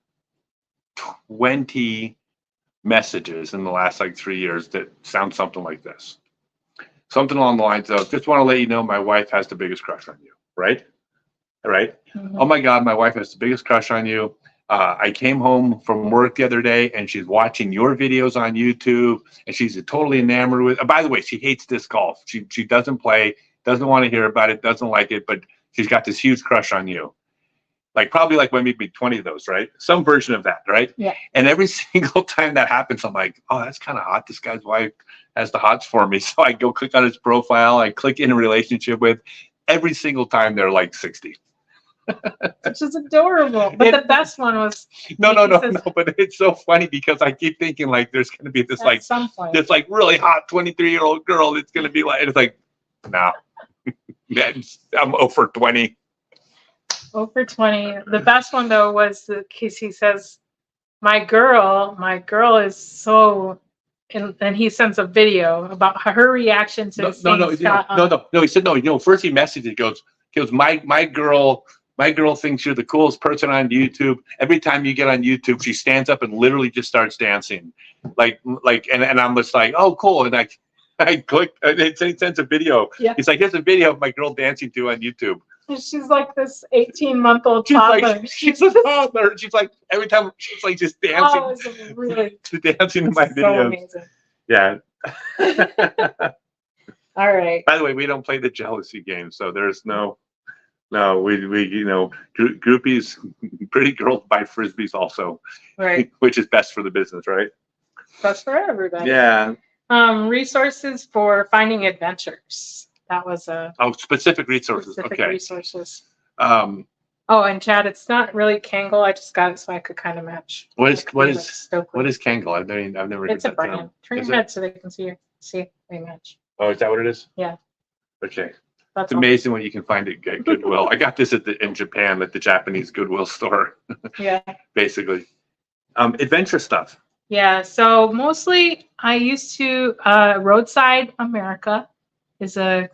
20 messages in the last like 3 years that sound something like this. Something along the lines of, "Just want to let you know my wife has the biggest crush on you," right? Right? Mm-hmm. "Oh my God, my wife has the biggest crush on you. I came home from work the other day and she's watching your videos on YouTube and she's totally enamored with." By the way, she hates disc golf. She doesn't play, doesn't want to hear about it, doesn't like it, but she's got this huge crush on you. Like probably like maybe 20 of those, right? Some version of that, right? Yeah. And every single time that happens, I'm like, "Oh, that's kind of hot. This guy's wife has the hots for me." So I go click on his profile. I click in a relationship with. Every single time they're like 60. Which is adorable. But the best one was no. But it's so funny because I keep thinking like there's going to be this like this like really hot 23-year-old girl that's going to be like, and it's like, nah, I'm over 20. Over 20. The best one though was the case. He says, my girl is so," and he sends a video about her reaction to no. He said no. First he messaged it. Goes, my girl thinks you're the coolest person on YouTube. Every time you get on YouTube, she stands up and literally just starts dancing, like, and I'm just like, "Oh, cool." And I click, and it sends a video. Yeah. It's like, "Here's a video of my girl dancing to on YouTube." She's like this 18-month-old toddler. She's a toddler. She's like, every time she's like just dancing. Oh, it's really dancing to my videos. Amazing. Yeah. All right. By the way, we don't play the jealousy game, so there's no, we groupies, pretty girls buy frisbees also, right? Which is best for the business, right? Best for everybody. Yeah. Resources for finding adventures. That was a specific resources. Okay. Resources. And Chad, it's not really Kangol. I just got it so I could kind of match. What is Kangol? I've never. It's a brand. Turn your head so they can see they match. Oh, is that what it is? Yeah. Okay. It's amazing what you can find at Goodwill. I got this in Japan at the Japanese Goodwill store. Yeah. Basically, adventure stuff. Yeah, so mostly I used to Roadside America is a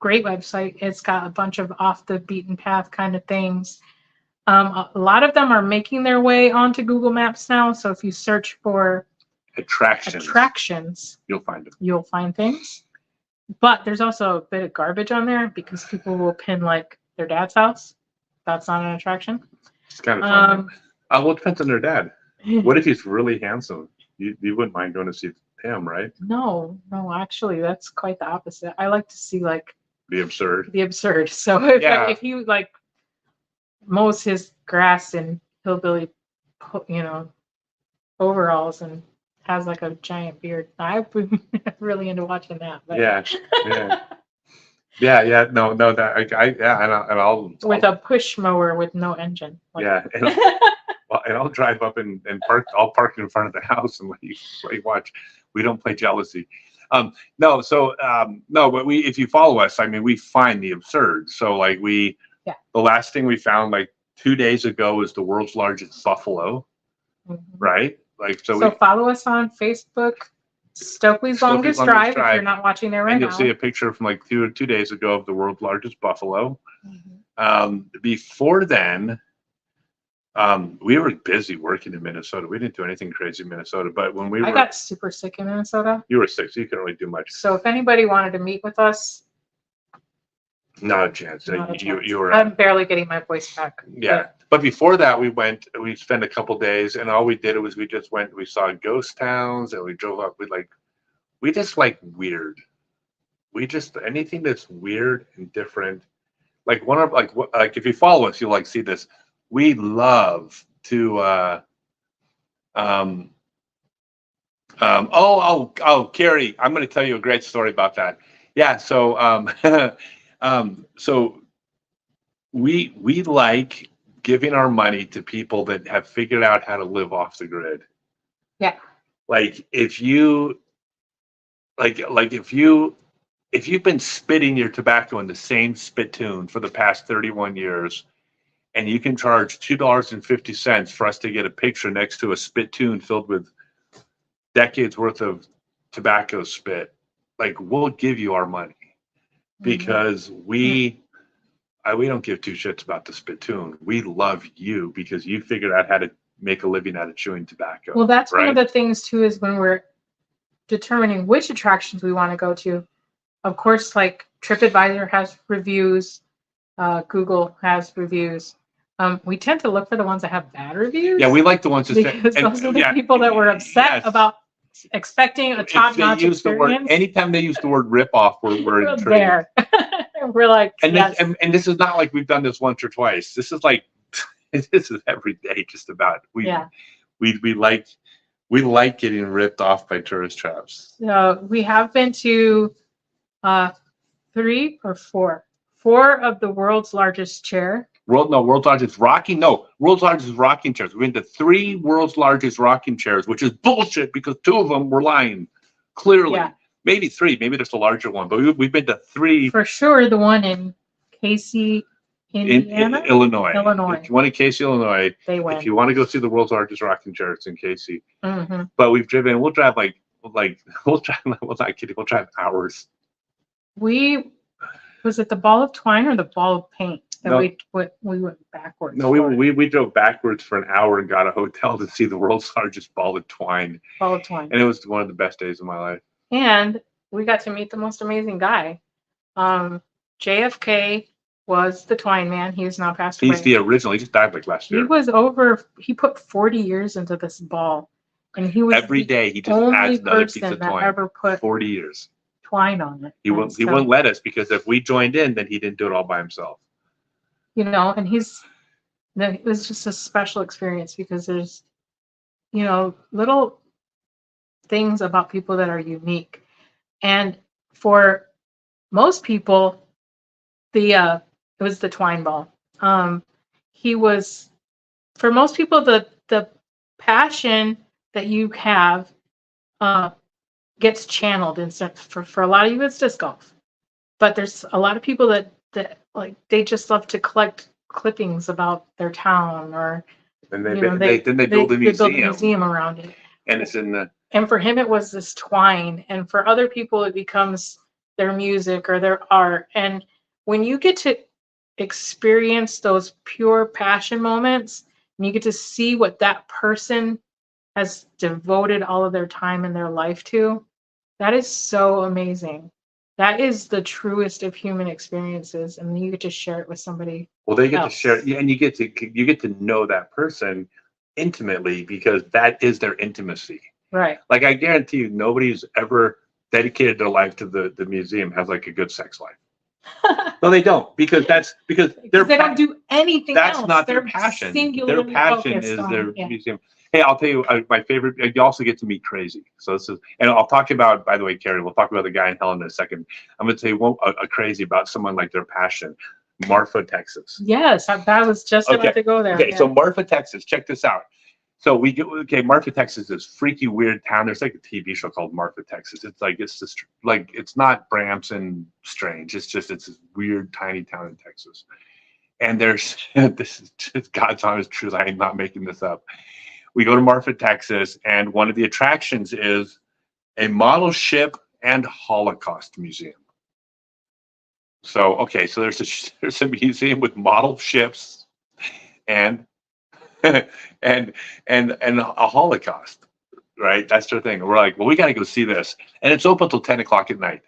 great website. It's got a bunch of off the beaten path kind of things. A lot of them are making their way onto Google Maps now. So if you search for attractions, you'll find things. But there's also a bit of garbage on there because people will pin like their dad's house. That's not an attraction. It's kind of fun. Well, it depends on their dad. What if he's really handsome? You wouldn't mind going to see him, right? No, actually, that's quite the opposite. I like to see like the absurd. So if he like mows his grass in hillbilly, overalls and has like a giant beard, I'm really into watching that. But. Yeah. No, that and I'll with a push mower with no engine. And I'll drive up and park. I'll park in front of the house and let you watch. We don't play jealousy. But if you follow us, I mean, we find the absurd. So like the last thing we found like 2 days ago was the world's largest buffalo, right? Like so follow us on Facebook, Stokely's Longest Drive. If you're not watching there right now, you'll see a picture from like 2 days ago of the world's largest buffalo. Before then, we were busy working in Minnesota. We didn't do anything crazy in Minnesota, but when I got super sick in Minnesota. You were sick, so you couldn't really do much. So if anybody wanted to meet with us, not a chance. You were. I'm barely getting my voice back. Yeah, but before that, we spent a couple days, and all we did was we saw ghost towns, and we drove up. We just like weird. We just anything that's weird and different. Like if you follow us, you'll see this. We love to Carrie, I'm going to tell you a great story about that. Yeah, so so we like giving our money to people that have figured out how to live off the grid. Yeah. Like if you've been spitting your tobacco in the same spittoon for the past 31 years, and you can charge $2.50 for us to get a picture next to a spittoon filled with decades worth of tobacco spit, like we'll give you our money because we don't give two shits about the spittoon. We love you because you figured out how to make a living out of chewing tobacco. Well, that's right? One of the things too is when we're determining which attractions we want to go to. Of course, like TripAdvisor has reviews, Google has reviews. We tend to look for the ones that have bad reviews. Yeah, we like the ones that because those are the people that were upset about expecting a top-notch experience. Anytime they use the word rip-off, we're intrigued. There. We're like, and this is not like we've done this once or twice. This is like this is every day, just about. We like getting ripped off by tourist traps. We have been to 3 or 4 of the world's largest chair. World's largest rocking chairs. We've been to 3 world's largest rocking chairs, which is bullshit because 2 of them were lying. Clearly, maybe 3, maybe there's a larger one, but we've been to 3 for sure. The one in Casey, Indiana, Illinois. If you want in Casey, Illinois, they win. If you want to go see the world's largest rocking chair, it's in Casey. But we've driven. We'll drive we'll drive hours. Was it the ball of twine or the ball of paint? We went backwards. No, we drove backwards for an hour and got a hotel to see the world's largest ball of twine. And it was one of the best days of my life. And we got to meet the most amazing guy. JFK was the twine man. He is now passed away. He's the original. He just died like last year. He put 40 years into this ball. And he was every day he just adds another piece of twine. Ever put 40 years. Twine on it. He wouldn't let us because if we joined in, then he didn't do it all by himself. And it was just a special experience because there's, little things about people that are unique. And for most people, it was the twine ball. For most people, the passion that you have gets channeled instant. For a lot of you, it's disc golf. But there's a lot of people that they just love to collect clippings about their town, or and they build a museum around it. And it's in the And for him, it was this twine. And for other people, it becomes their music or their art. And when you get to experience those pure passion moments, and you get to see what that person has devoted all of their time in their life to, that is so amazing. That is the truest of human experiences. And you get to share it with somebody. well, they get else. to share, yeah, and you get to know that person intimately because that is their intimacy. Right. Like I guarantee you, nobody's ever dedicated their life to the museum has like a good sex life. No, they don't, because they don't do anything that's else. not their They're passion. singularly Their passion focused is on, their museum. Hey, I'll tell you my favorite. You also get to meet crazy. So this is, and I'll talk about. By the way, Carrie, we'll talk about the guy in hell in a second. I'm going to tell you a crazy about someone like their passion. Marfa, Texas. Yes, I was just about to go there. Okay, so Marfa, Texas. Check this out. So we get Marfa, Texas is freaky weird town. There's like a TV show called Marfa, Texas. It's just like it's not Bramson strange. It's this weird tiny town in Texas. And there's this is just God's honest truth. I am not making this up. We go to Marfa, Texas, and one of the attractions is a model ship and Holocaust museum. So so there's a museum with model ships and and a Holocaust, right? That's their thing. We're like, well, we got to go see this, and it's open till 10 o'clock at night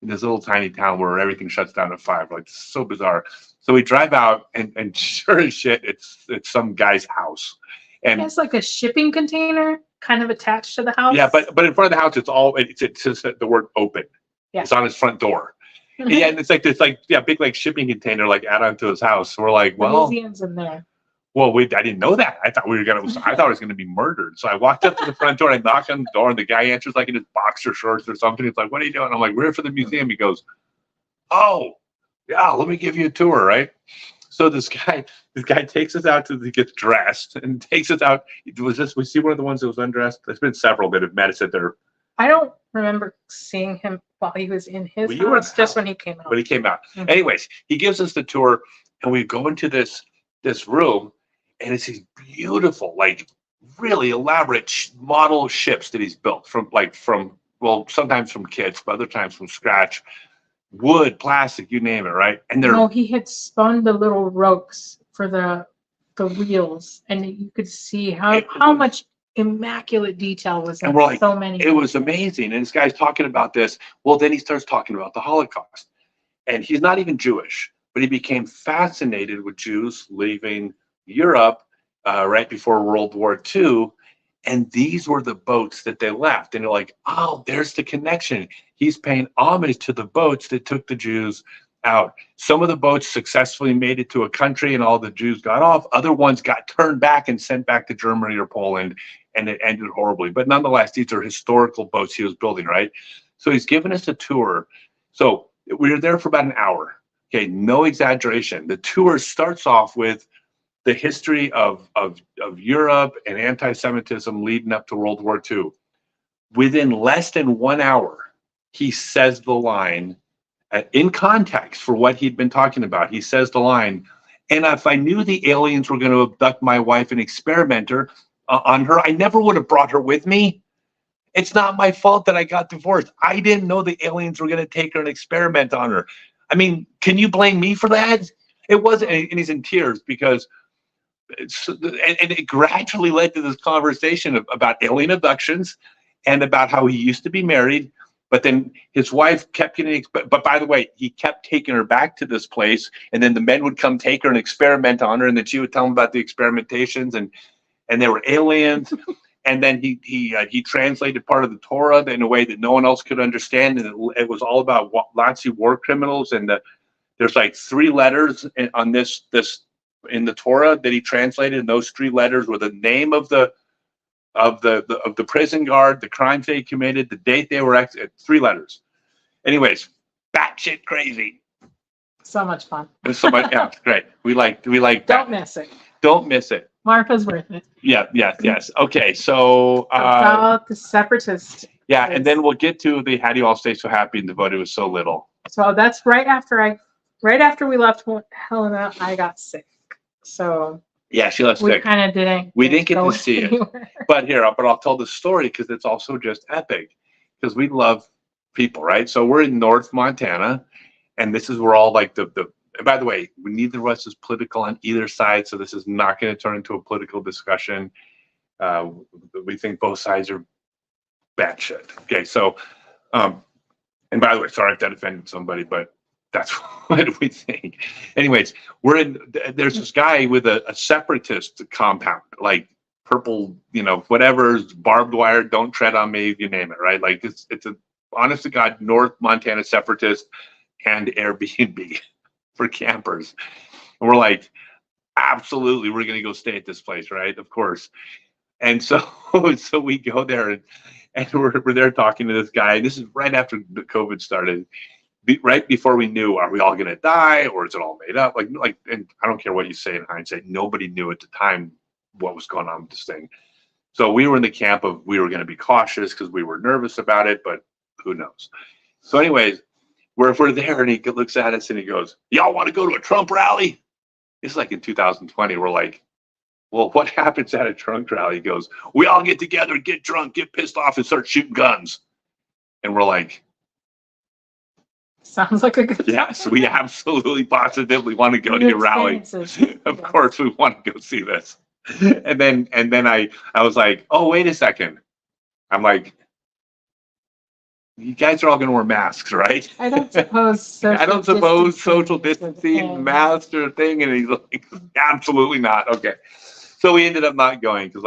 in this little tiny town where everything shuts down at 5. Like, it's so bizarre. So we drive out, and sure as shit, it's some guy's house, and it's like a shipping container kind of attached to the house. Yeah, but in front of the house, it's just the word open. Yeah. It's on his front door. Yeah, and it's like big like shipping container like add on to his house. So we're like, well, the museum's in there. Well, I didn't know that. I thought I thought I was gonna be murdered. So I walked up to the front door and I knocked on the door, and the guy answers like in his boxer shorts or something. He's like, "What are you doing?" I'm like, "We're here for the museum." He goes, "Oh, yeah, let me give you a tour, right?" So this guy takes us out he gets dressed and takes us out. Was he one of the ones that was undressed? There's been several that have met us at their. I don't remember seeing him while he was in his house, just when he came out. When he came out. Mm-hmm. Anyways, he gives us the tour, and we go into this room, and it's these beautiful, like really elaborate model ships that he's built from sometimes from kits, but other times from scratch. Wood, plastic, you name it, right? And he had spun the little ropes for the wheels, and you could see how much immaculate detail was in so many. It was amazing. And this guy's talking about this. Well, then he starts talking about the Holocaust. And he's not even Jewish, but he became fascinated with Jews leaving Europe right before World War II. And these were the boats that they left. And you're like, oh, there's the connection. He's paying homage to the boats that took the Jews out. Some of the boats successfully made it to a country and all the Jews got off. Other ones got turned back and sent back to Germany or Poland, and it ended horribly. But nonetheless, these are historical boats he was building, right? So he's given us a tour. So we were there for about an hour. Okay, no exaggeration. The tour starts off with the history of Europe and anti-Semitism leading up to World War II. Within less than 1 hour, he says the line, in context for what he'd been talking about, he says the line, and if I knew the aliens were going to abduct my wife and experiment on her, I never would have brought her with me. It's not my fault that I got divorced. I didn't know the aliens were going to take her and experiment on her. I mean, can you blame me for that? It wasn't, and he's in tears because and it gradually led to this conversation about alien abductions and about how he used to be married, but then his wife kept getting, but by the way, he kept taking her back to this place, and then the men would come take her and experiment on her, and then she would tell him about the experimentations, and they were aliens. And then he translated part of the Torah in a way that no one else could understand, and it was all about Nazi war criminals, and there's like 3 letters on this in the Torah that he translated, and those 3 letters were the name of the prison guard, the crimes they committed, the date they were executed. 3 letters. Anyways, batshit crazy. So much fun. So much, yeah, great. We like. Don't miss it. Don't miss it. Marfa's worth it. Yeah. Yes. Okay. So about the separatist. Yeah, and then we'll get to the how do you all stay so happy and devoted with so little. So that's right after we left Helena, I got sick. So Yeah, she left We sick. kind of didn't. We didn't get go to see it. anywhere. But I'll tell the story because it's also just epic. Because we love people, right? So we're in North Montana, and this is where all like the. And by the way, neither of us is political on either side, so this is not going to turn into a political discussion. Uh, we think both sides are batshit. Okay, so, and by the way, sorry if that offended somebody, but that's what we think. Anyways, there's this guy with a separatist compound, like purple, whatever, barbed wire, don't tread on me, you name it, right? Like it's a honest to God North Montana separatist and Airbnb for campers. And we're like, absolutely, we're gonna go stay at this place, right? Of course. And so so we go there and we're there talking to this guy. This is right after the COVID started. Right before we knew, are we all going to die or is it all made up? And I don't care what you say in hindsight. Nobody knew at the time what was going on with this thing. So we were in the camp of we were going to be cautious because we were nervous about it, but who knows? So, anyways, we're there and he looks at us and he goes, "Y'all want to go to a Trump rally?" It's like in 2020. We're like, "Well, what happens at a Trump rally?" He goes, "We all get together, get drunk, get pissed off, and start shooting guns." And we're like, Sounds like a good. yes, we absolutely positively want to go to your rally. Of course, we want to go see this. And then I was like, oh, wait a second. I'm like, you guys are all going to wear masks, right? I don't suppose social distancing, masks or thing. And he's like, absolutely not. Okay. So we ended up not going because,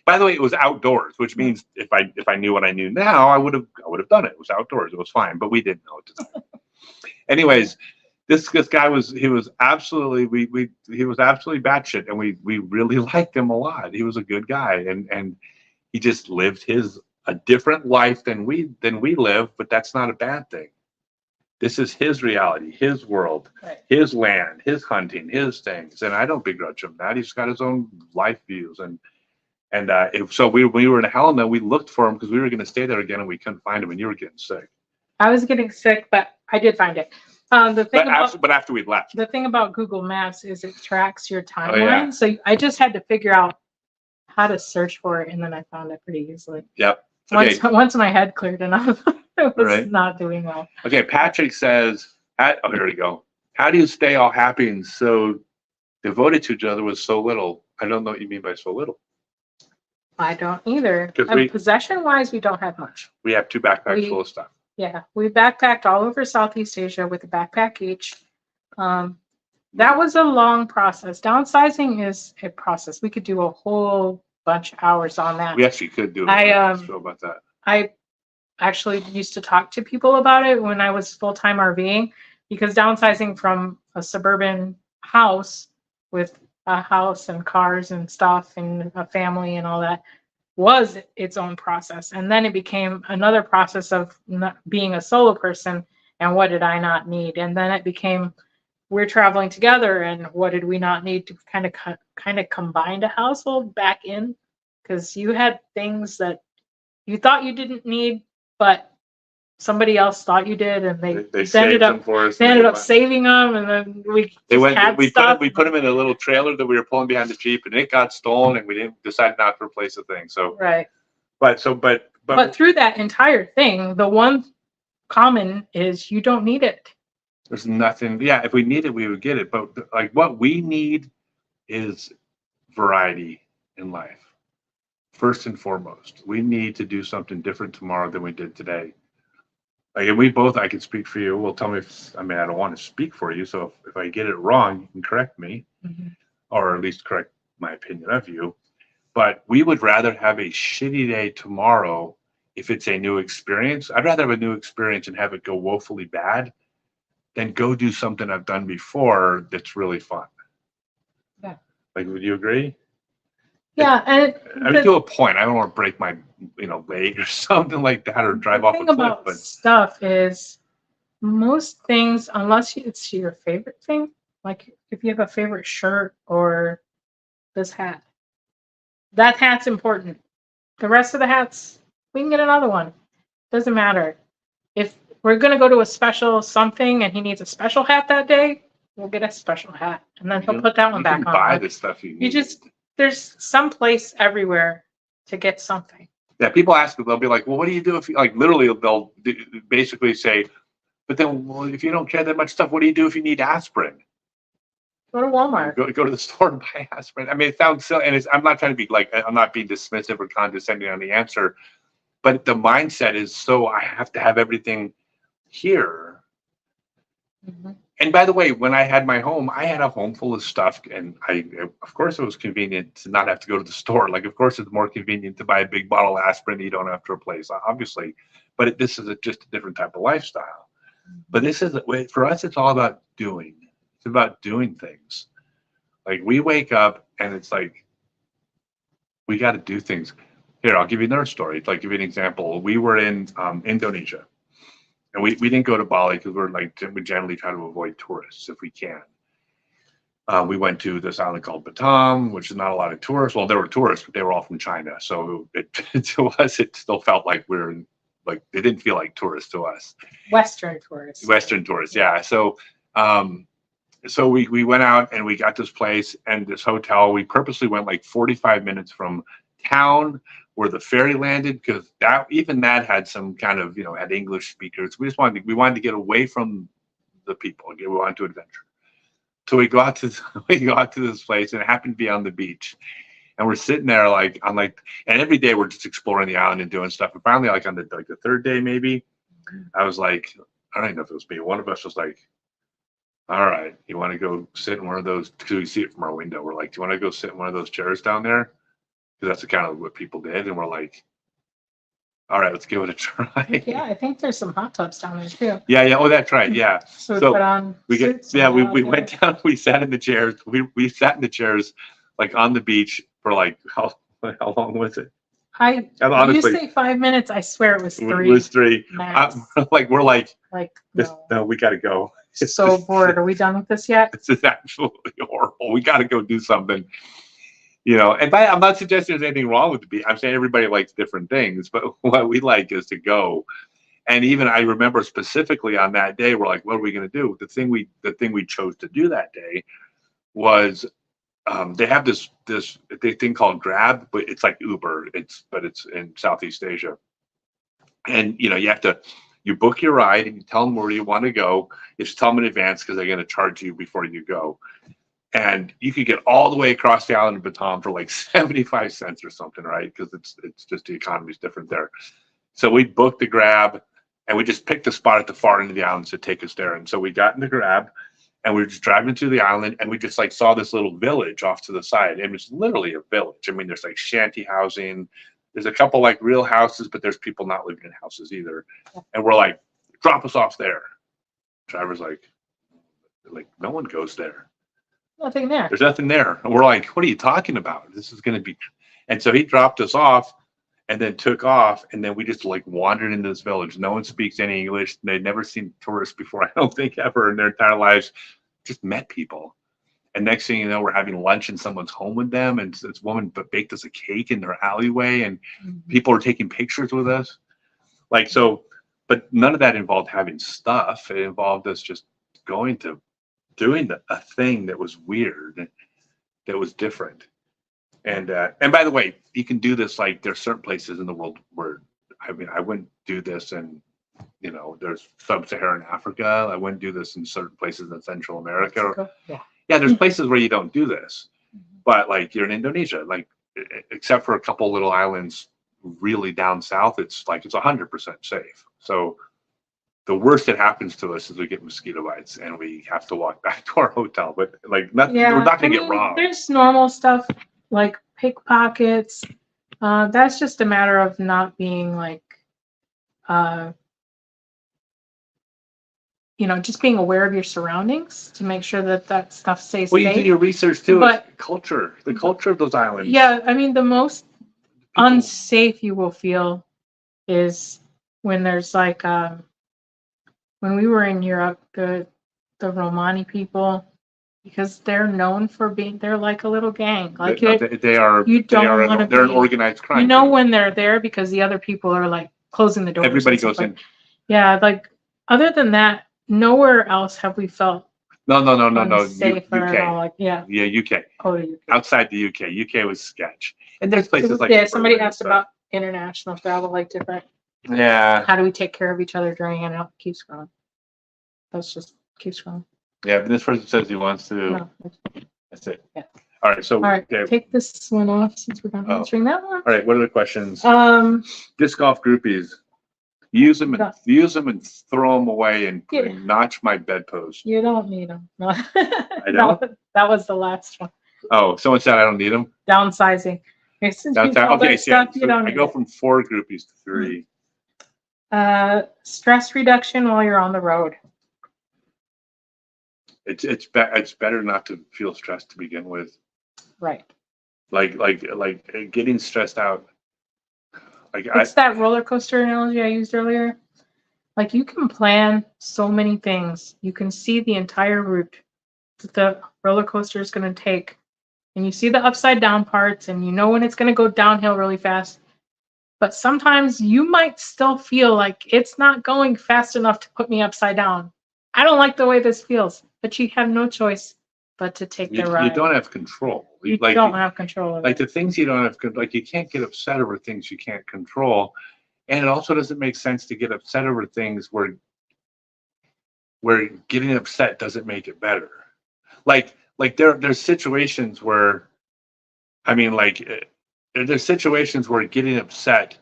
by the way, it was outdoors, which means if I knew what I knew now, I would have done it. It was outdoors. It was fine, but we didn't know at the time. Anyways, this guy was absolutely he was absolutely batshit, and we really liked him a lot. He was a good guy, and he just lived a different life than we live, but that's not a bad thing. This is his reality, his world, right. His land, his hunting, his things, and I don't begrudge him that. He's got his own life views, and so we were in Helena, we looked for him because we were going to stay there again, and we couldn't find him, and you were getting sick. I was getting sick, but I did find it. But after we left. The thing about Google Maps is it tracks your timeline. Oh, yeah. So I just had to figure out how to search for it, and then I found it pretty easily. Yep. Okay. Once my head cleared enough, it was not doing well. Okay, Patrick says, here we go. How do you stay all happy and so devoted to each other with so little? I don't know what you mean by so little. I don't either. Possession-wise, we don't have much. We have 2 backpacks full of stuff. Yeah, we backpacked all over Southeast Asia with a backpack each. That was a long process. Downsizing is a process. We could do a whole bunch of hours on that. We actually could do a show about that. I actually used to talk to people about it when I was full-time RVing, because downsizing from a suburban house with a house and cars and stuff and a family and all that was its own process. And then it became another process of not being a solo person and what did I not need. And then it became we're traveling together and what did we not need to kind of combine a household back in, because you had things that you thought you didn't need, but somebody else thought you did, and they ended up saving them, and then we put them in a little trailer that we were pulling behind the Jeep, and it got stolen, and we didn't decide not to replace the thing. So right, but through that entire thing, the one common is you don't need it. There's nothing. Yeah, if we need it, we would get it. But what we need is variety in life. First and foremost, we need to do something different tomorrow than we did today. And we both, I can speak for you. Well, tell me I don't want to speak for you. So if I get it wrong, you can correct me, or at least correct my opinion of you. But we would rather have a shitty day tomorrow if it's a new experience. I'd rather have a new experience and have it go woefully bad than go do something I've done before that's really fun. Yeah. Would you agree? Yeah, and to a point, I don't want to break my, leg or something like that, or drive off a cliff. The thing about stuff is, most things, unless it's your favorite thing, like if you have a favorite shirt or this hat, that hat's important. The rest of the hats, we can get another one. Doesn't matter. If we're gonna go to a special something and he needs a special hat that day, we'll get a special hat, and then he'll put that one back on. Buy Like, the stuff you need. you just, there's some place everywhere to get something. Yeah, people ask me, they'll be like, well, what do you do if you, like, literally, they'll basically say, but then, well, if you don't care that much stuff, what do you do if you need aspirin? Go to Walmart. Go to the store and buy aspirin. I mean, it sounds silly, and I'm not trying to be like, I'm not being dismissive or condescending on the answer, but the mindset is, so I have to have everything here. Mm-hmm. And by the way, when I had my home, I had a home full of stuff, and of course, it was convenient to not have to go to the store. Like, of course, it's more convenient to buy a big bottle of aspirin that you don't have to replace, obviously. But this is just a different type of lifestyle. But this is, for us, it's all about doing. It's about doing things. Like, we wake up and it's like, we got to do things. Here, I'll give you another story. Like, give you an example. We were in Indonesia, and we didn't go to Bali because we generally try to avoid tourists if we can. We went to this island called Batam, which is not a lot of tourists. Well, there were tourists, but they were all from China. So to us, it still felt like they didn't feel like tourists to us. Western tourists. Western tourists, yeah. So we went out and we got this place and this hotel. We purposely went like 45 minutes from town where the ferry landed, because that had some kind of, had English speakers. We wanted to get away from the people. We wanted to adventure. So we go out to this place, and it happened to be on the beach. And we're sitting there and every day we're just exploring the island and doing stuff. And finally, on the third day, maybe, I was like, I don't even know if it was me. One of us was like, all right, you want to go sit in one of those, because we see it from our window. We're like, do you want to go sit in one of those chairs down there? Because that's the kind of what people did. And we're like, all right, let's give it a try. Yeah, I think there's some hot tubs down there too. Yeah. Oh, that's right. Yeah. So we put on suits. We went down. We sat in the chairs. We sat in the chairs, like on the beach for like how long was it? You say 5 minutes. I swear it was 3. It was 3. We're like no. No, we got to go. So bored. Are we done with this yet? This is absolutely horrible. We got to go do something. And I'm not suggesting there's anything wrong with the beach. I'm saying everybody likes different things, but what we like is to go. And even I remember specifically on that day, we're like, what are we going to do? The thing we chose to do that day was, they have this thing called Grab, but it's like Uber. It's in Southeast Asia, and you book your ride and you tell them where you want to go. You just tell them in advance, because they're going to charge you before you go. And you could get all the way across the island of Batam for like 75 cents or something, right? Because it's just, the economy's different there. So we booked the Grab, and we just picked a spot at the far end of the island to take us there. And so we got in the Grab, and we were just driving through the island, and we just saw this little village off to the side. It was literally a village. I mean, there's like shanty housing. There's a couple like real houses, but there's people not living in houses either. And we're like, drop us off there. Driver's like, no one goes there. Nothing there. There's nothing there. And we're like, what are you talking about? This is going to be. And so he dropped us off and then took off. And then we just wandered into this village. No one speaks any English. They'd never seen tourists before, I don't think, ever in their entire lives. Just met people. And next thing you know, we're having lunch in someone's home with them. And this woman baked us a cake in their alleyway. And people are taking pictures with us. But none of that involved having stuff. It involved us just doing a thing that was weird, that was different. And by the way, you can do this. There's certain places in the world where, I wouldn't do this in, there's sub-Saharan Africa. I wouldn't do this in certain places in Central America. Yeah, there's places where you don't do this. But you're in Indonesia, except for a couple little islands really down south, it's 100% safe. So the worst that happens to us is we get mosquito bites and we have to walk back to our hotel. But nothing, we're not gonna get robbed. There's normal stuff like pickpockets. That's just a matter of not being just being aware of your surroundings to make sure that stuff stays safe. You do your research too. But the culture of those islands. Yeah, the most unsafe you will feel is when there's when we were in Europe, the Romani people, because they're known for they're like a little gang. They are. They're an organized crime. When they're there because the other people are closing the doors. Everybody goes in. Yeah, other than that, nowhere else have we felt No, unsafe or UK. all, like, yeah. Yeah, UK. Oh, UK. Outside the UK. UK was sketch. And there's places like yeah. Somebody Berlin and asked stuff. about international travel, like different. Yeah. How do we take care of each other during it? Keeps going. That's just keeps going. Yeah, but this person says he wants to. No. That's it. Yeah. All right. So All right. okay. Take this one off since we're not answering that one. All right. What are the questions? Disc golf groupies. Use them and throw them away and notch my bedpost. You don't need them. No. I don't. No, that was the last one. Oh, someone said I don't need them. Downsizing. Okay, so I go from 4 groupies to 3. Stress reduction while you're on the road. It's better not to feel stressed to begin with. Right. Like getting stressed out. Like it's that roller coaster analogy I used earlier. Like you can plan so many things. You can see the entire route that the roller coaster is going to take. And you see the upside down parts and you know when it's going to go downhill really fast. But sometimes you might still feel like it's not going fast enough to put me upside down. I don't like the way this feels, but you have no choice but to take the ride. You don't have control. You don't have control of like the things you don't have, like you can't get upset over things you can't control. And it also doesn't make sense to get upset over things where getting upset doesn't make it better. Like there's situations where, I mean, like there's situations where getting upset,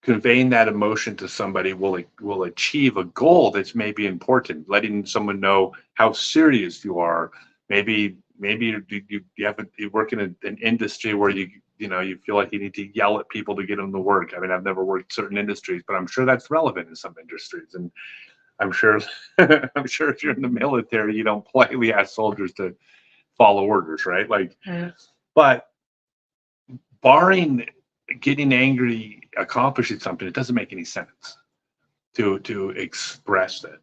conveying that emotion to somebody will achieve a goal that's maybe important. Letting someone know how serious you are. Maybe you work in an industry where you feel like you need to yell at people to get them to work. I mean, I've never worked certain industries, but I'm sure that's relevant in some industries. And I'm sure if you're in the military, you don't politely ask soldiers to follow orders, right? Like, but barring getting angry, accomplishing something, it doesn't make any sense to express it.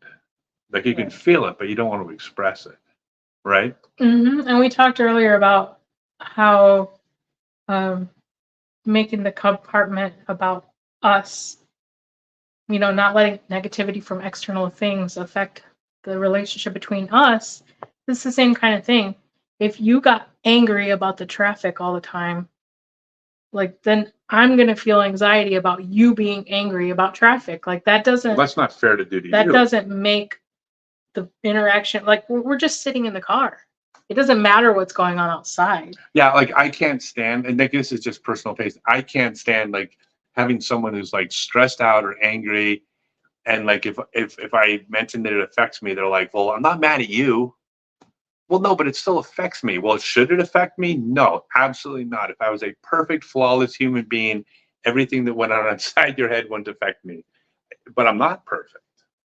Like you can feel it, but you don't want to express it, right? Mm-hmm. And we talked earlier about how making the compartment about us, not letting negativity from external things affect the relationship between us. This is the same kind of thing. If you got angry about the traffic all the time, like then I'm going to feel anxiety about you being angry about traffic. Like that doesn't. Well, that's not fair to do to you. That doesn't make the interaction, like we're just sitting in the car. It doesn't matter what's going on outside. Yeah, like I can't stand, and this is just personal taste. I can't stand like having someone who's like stressed out or angry, and like if I mention that it affects me, they're like, "Well, I'm not mad at you." Well, no, but it still affects me. Well, should it affect me? No, absolutely not. If I was a perfect, flawless human being, everything that went on inside your head wouldn't affect me. But I'm not perfect.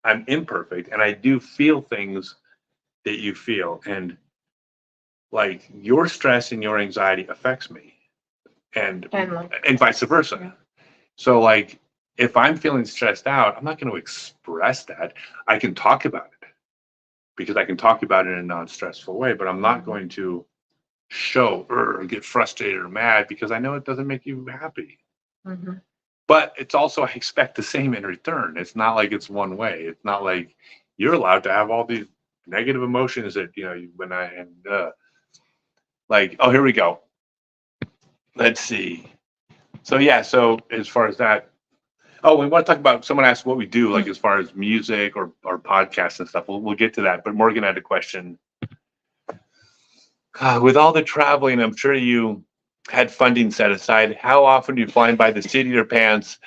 I'm imperfect, and I do feel things that you feel, and like your stress and your anxiety affects me, and vice versa. Yeah. So like if I'm feeling stressed out, I'm not going to express that. I can talk about it because I can talk about it in a non-stressful way, but I'm not going to show or get frustrated or mad because I know it doesn't make you happy. Mm-hmm. But it's also, I expect the same in return. It's not like it's one way. It's not like you're allowed to have all these negative emotions that, like, oh, here we go. Let's see. So, yeah. So as far as that, we want to talk about, someone asked what we do, like as far as music or podcasts and stuff. We'll get to that. But Morgan had a question. With all the traveling, I'm sure you had funding set aside. How often do you fly by the seat of your pants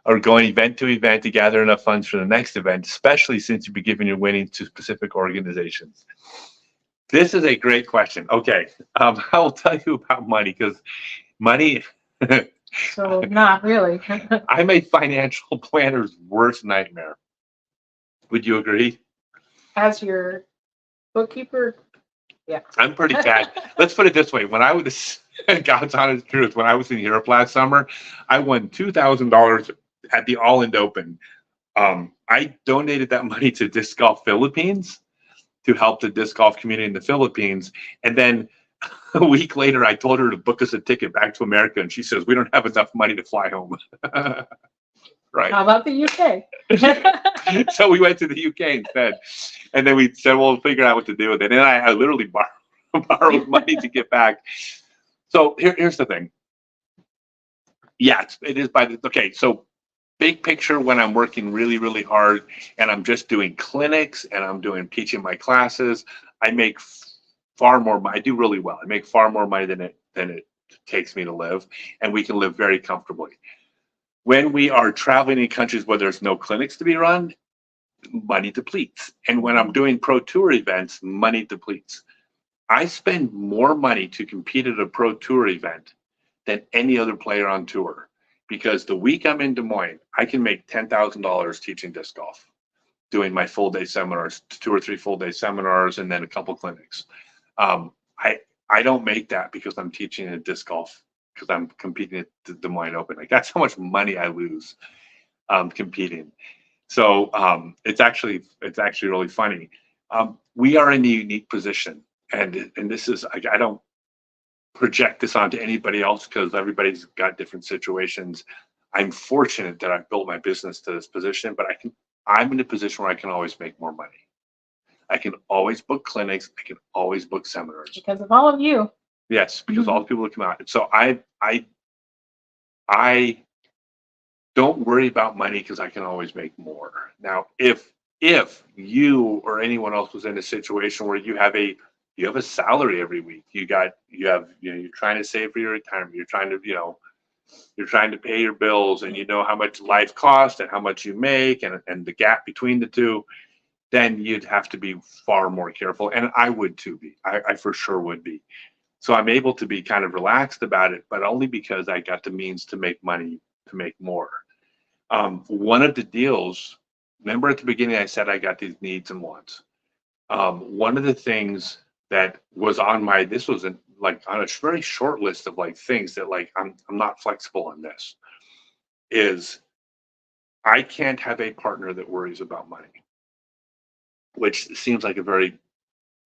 or going event to event to gather enough funds for the next event, especially since you'll be giving your winnings to specific organizations? This is a great question. Okay, I will tell you about money because money. So not really. I'm a financial planner's worst nightmare. Would you agree? As your bookkeeper, yeah. I'm pretty bad. Let's put it this way. When I was, God's honest truth, when I was in Europe last summer, I won $2,000 at the All-In Open. I donated that money to Disc Golf Philippines to help the disc golf community in the Philippines. And then a week later, I told her to book us a ticket back to America. And she says, we don't have enough money to fly home. Right. How about the UK? So we went to the UK instead. And then we said, we'll figure out what to do with it. And I literally borrowed money to get back. So here's the thing. Yeah, it is okay. So big picture, when I'm working really, really hard and I'm just doing clinics and I'm teaching my classes, I make far more money. I do really well. I make far more money than it takes me to live, and we can live very comfortably. When we are traveling in countries where there's no clinics to be run, money depletes. And when I'm doing pro tour events, money depletes. I spend more money to compete at a pro tour event than any other player on tour, because the week I'm in Des Moines, I can make $10,000 teaching disc golf, doing my full day seminars, 2 or 3 full day seminars, and then a couple clinics. I don't make that because I'm teaching a disc golf, because I'm competing at the Des Moines Open. Like, that's how much money I lose competing. So it's actually really funny. We are in a unique position, and this is, I don't project this onto anybody else because everybody's got different situations. I'm fortunate that I've built my business to this position, but I'm in a position where I can always make more money. I can always book clinics. I can always book seminars. Because of all of you. Yes, because all the people that come out. So I don't worry about money because I can always make more. Now, if you or anyone else was in a situation where you have a salary every week, you're trying to save for your retirement, you're trying to pay your bills, and you know how much life costs and how much you make and the gap between the two, then you'd have to be far more careful. And I would too be. I for sure would be. So I'm able to be kind of relaxed about it, but only because I got the means to make money, to make more. One of the deals, remember at the beginning I said I got these needs and wants. One of the things that was on this was on a very short list of things that I'm not flexible on this, is I can't have a partner that worries about money, which seems like a very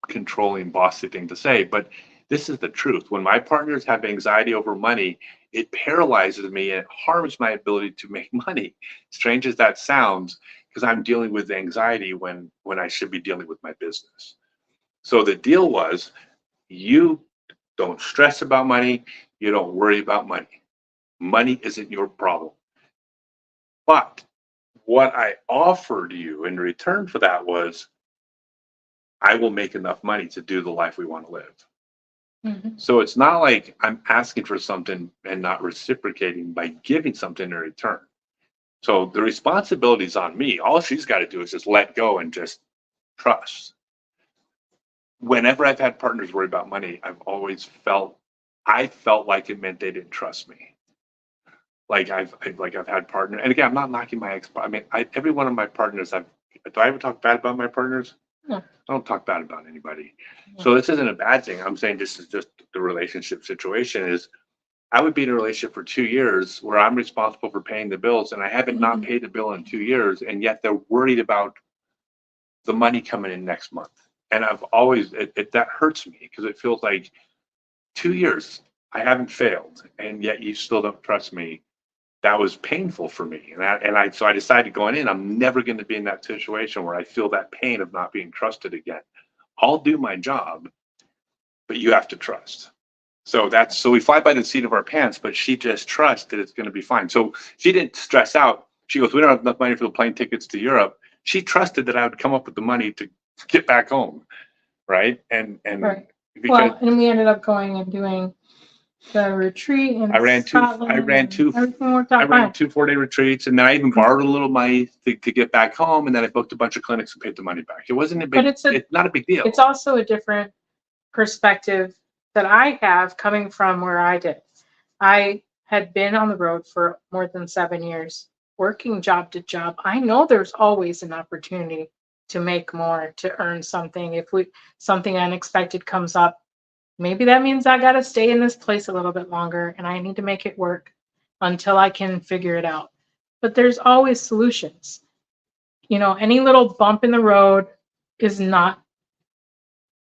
controlling, bossy thing to say, but this is the truth. When my partners have anxiety over money, it paralyzes me and it harms my ability to make money. Strange as that sounds, because I'm dealing with anxiety when I should be dealing with my business. So the deal was, you don't stress about money, you don't worry about money. Money isn't your problem. But what I offered you in return for that was, I will make enough money to do the life we want to live. Mm-hmm. So it's not like I'm asking for something and not reciprocating by giving something in return. So the responsibility is on me. All she's got to do is just let go and just trust. Whenever I've had partners worry about money, I felt like it meant they didn't trust me. Like I've had partners, and again, I'm not knocking my ex. I mean, every one of my partners, do I ever talk bad about my partners? No. I don't talk bad about anybody. No. So this isn't a bad thing. I'm saying this is just the relationship situation. Is I would be in a relationship for 2 years where I'm responsible for paying the bills, and I haven't not paid the bill in 2 years, and yet they're worried about the money coming in next month. And I've always that hurts me, because it feels like 2 years I haven't failed, and yet you still don't trust me. That was painful for me, so I decided going in, I'm never going to be in that situation where I feel that pain of not being trusted again. I'll do my job, but you have to trust. So we fly by the seat of our pants, but she just trusts that it's going to be fine. So she didn't stress out. She goes, we don't have enough money for the plane tickets to Europe. She trusted that I would come up with the money to get back home, right? And right. And we ended up going and doing the retreat in Scotland. I ran two 4-day retreats, and then I even borrowed a little money to get back home, and then I booked a bunch of clinics and paid the money back. It wasn't a big, it's not a big deal. It's also a different perspective that I have coming from where I did. I had been on the road for more than 7 years, working job to job. I know there's always an opportunity to make more, to earn something. If something unexpected comes up, maybe that means I got to stay in this place a little bit longer and I need to make it work until I can figure it out. But there's always solutions. Any little bump in the road is not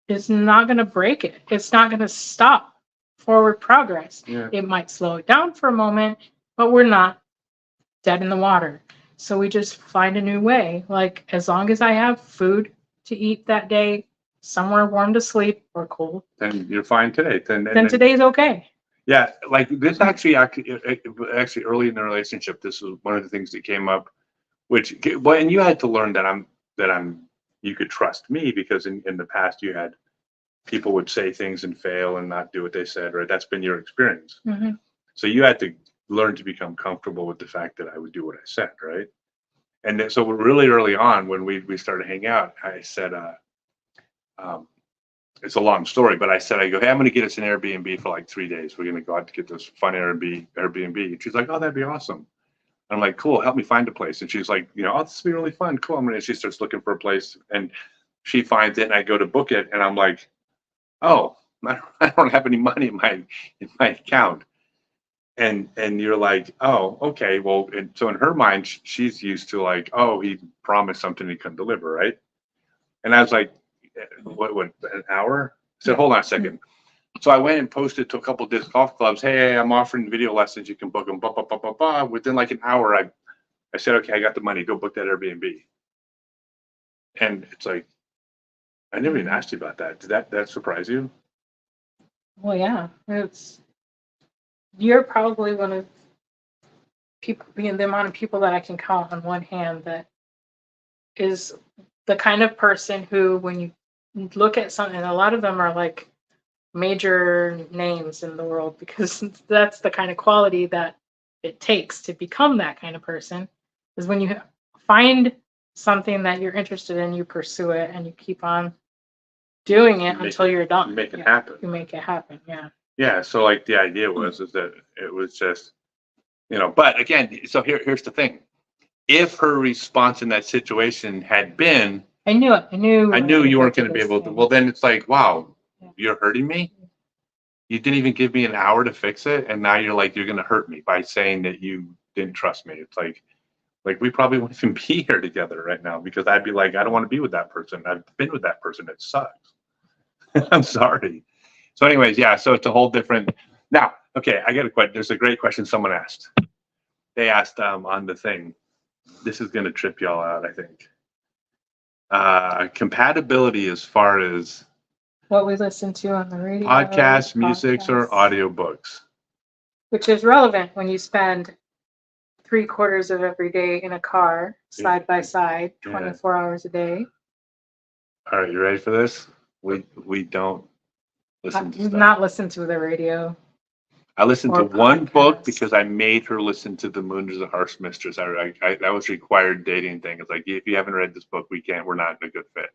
going to break it. It's not going to stop forward progress. Yeah. It might slow it down for a moment, but we're not dead in the water. So we just find a new way. Like, as long as I have food to eat that day, somewhere warm to sleep or cold, then you're fine today. then today's okay. Yeah, like this actually early in the relationship, this was one of the things that came up, which, well, and you had to learn that you could trust me, because in the past you had people would say things and fail and not do what they said, right? That's been your experience. Mm-hmm. So you had to learn to become comfortable with the fact that I would do what I said, right? And then, so really early on when we started hanging out, I said, it's a long story, but I said, I go, hey, I'm going to get us an Airbnb for like 3 days. We're going to go out to get this fun Airbnb. And she's like, oh, that'd be awesome. And I'm like, cool, help me find a place. And she's like, oh, this will be really fun. Cool. And she starts looking for a place, and she finds it, and I go to book it. And I'm like, oh, I don't have any money in my account. And you're like, oh, okay. Well, and so in her mind, she's used to like, oh, he promised something he couldn't deliver, right? And I was like, what, an hour? I said, hold on a second. So I went and posted to a couple of disc golf clubs. Hey, I'm offering video lessons. You can book them. Blah, blah, blah, blah, blah. Within like an hour, I said, okay, I got the money. Go book that Airbnb. And it's like, I never even asked you about that. Did that surprise you? Well, yeah, you're probably one of people, being the amount of people that I can count on one hand that is the kind of person who, when you look at something, and a lot of them are like major names in the world, because that's the kind of quality that it takes to become that kind of person, is when you find something that you're interested in, you pursue it, and you keep on doing it until you're done. You make it happen. You make it happen, yeah. Yeah, so like the idea is that it was just, but again, so here's the thing. If her response in that situation had been, I knew it. I knew you weren't going to be able to, well, then it's like, wow, you're hurting me. You didn't even give me an hour to fix it, and now you're like, you're going to hurt me by saying that you didn't trust me. It's like we probably wouldn't even be here together right now, because I'd be like, I don't want to be with that person. I've been with that person. It sucks. I'm sorry. So anyways, yeah, so it's a whole different. Now, okay, I got a question. There's a great question someone asked. They asked on the thing. This is going to trip y'all out, I think. Compatibility as far as what we listen to on the radio, podcasts, musics, or audiobooks. Which is relevant when you spend 3/4 of every day in a car, side by side, 24 hours a day. All right, you ready for this? We don't listen to stuff. Not listen to the radio. I listened to one book because I made her listen to The Moon is a Harsh Mistress. That was required dating thing. It's like, if you haven't read this book, we're not in a good fit.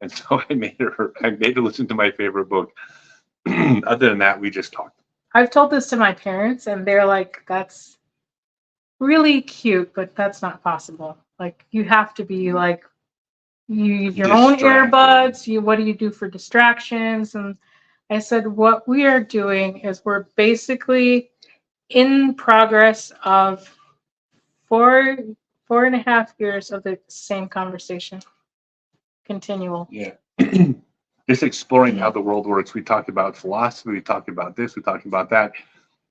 And so I made her listen to my favorite book. Other than that, we just talked. I've told this to my parents, and they're like, that's really cute, but that's not possible. Like, you have to be like, you use your own earbuds. What do you do for distractions? And I said, what we are doing is we're basically in progress of 4.5 years of the same conversation. Continual. Yeah. Just exploring how the world works. We talked about philosophy. We talked about this. We talked about that.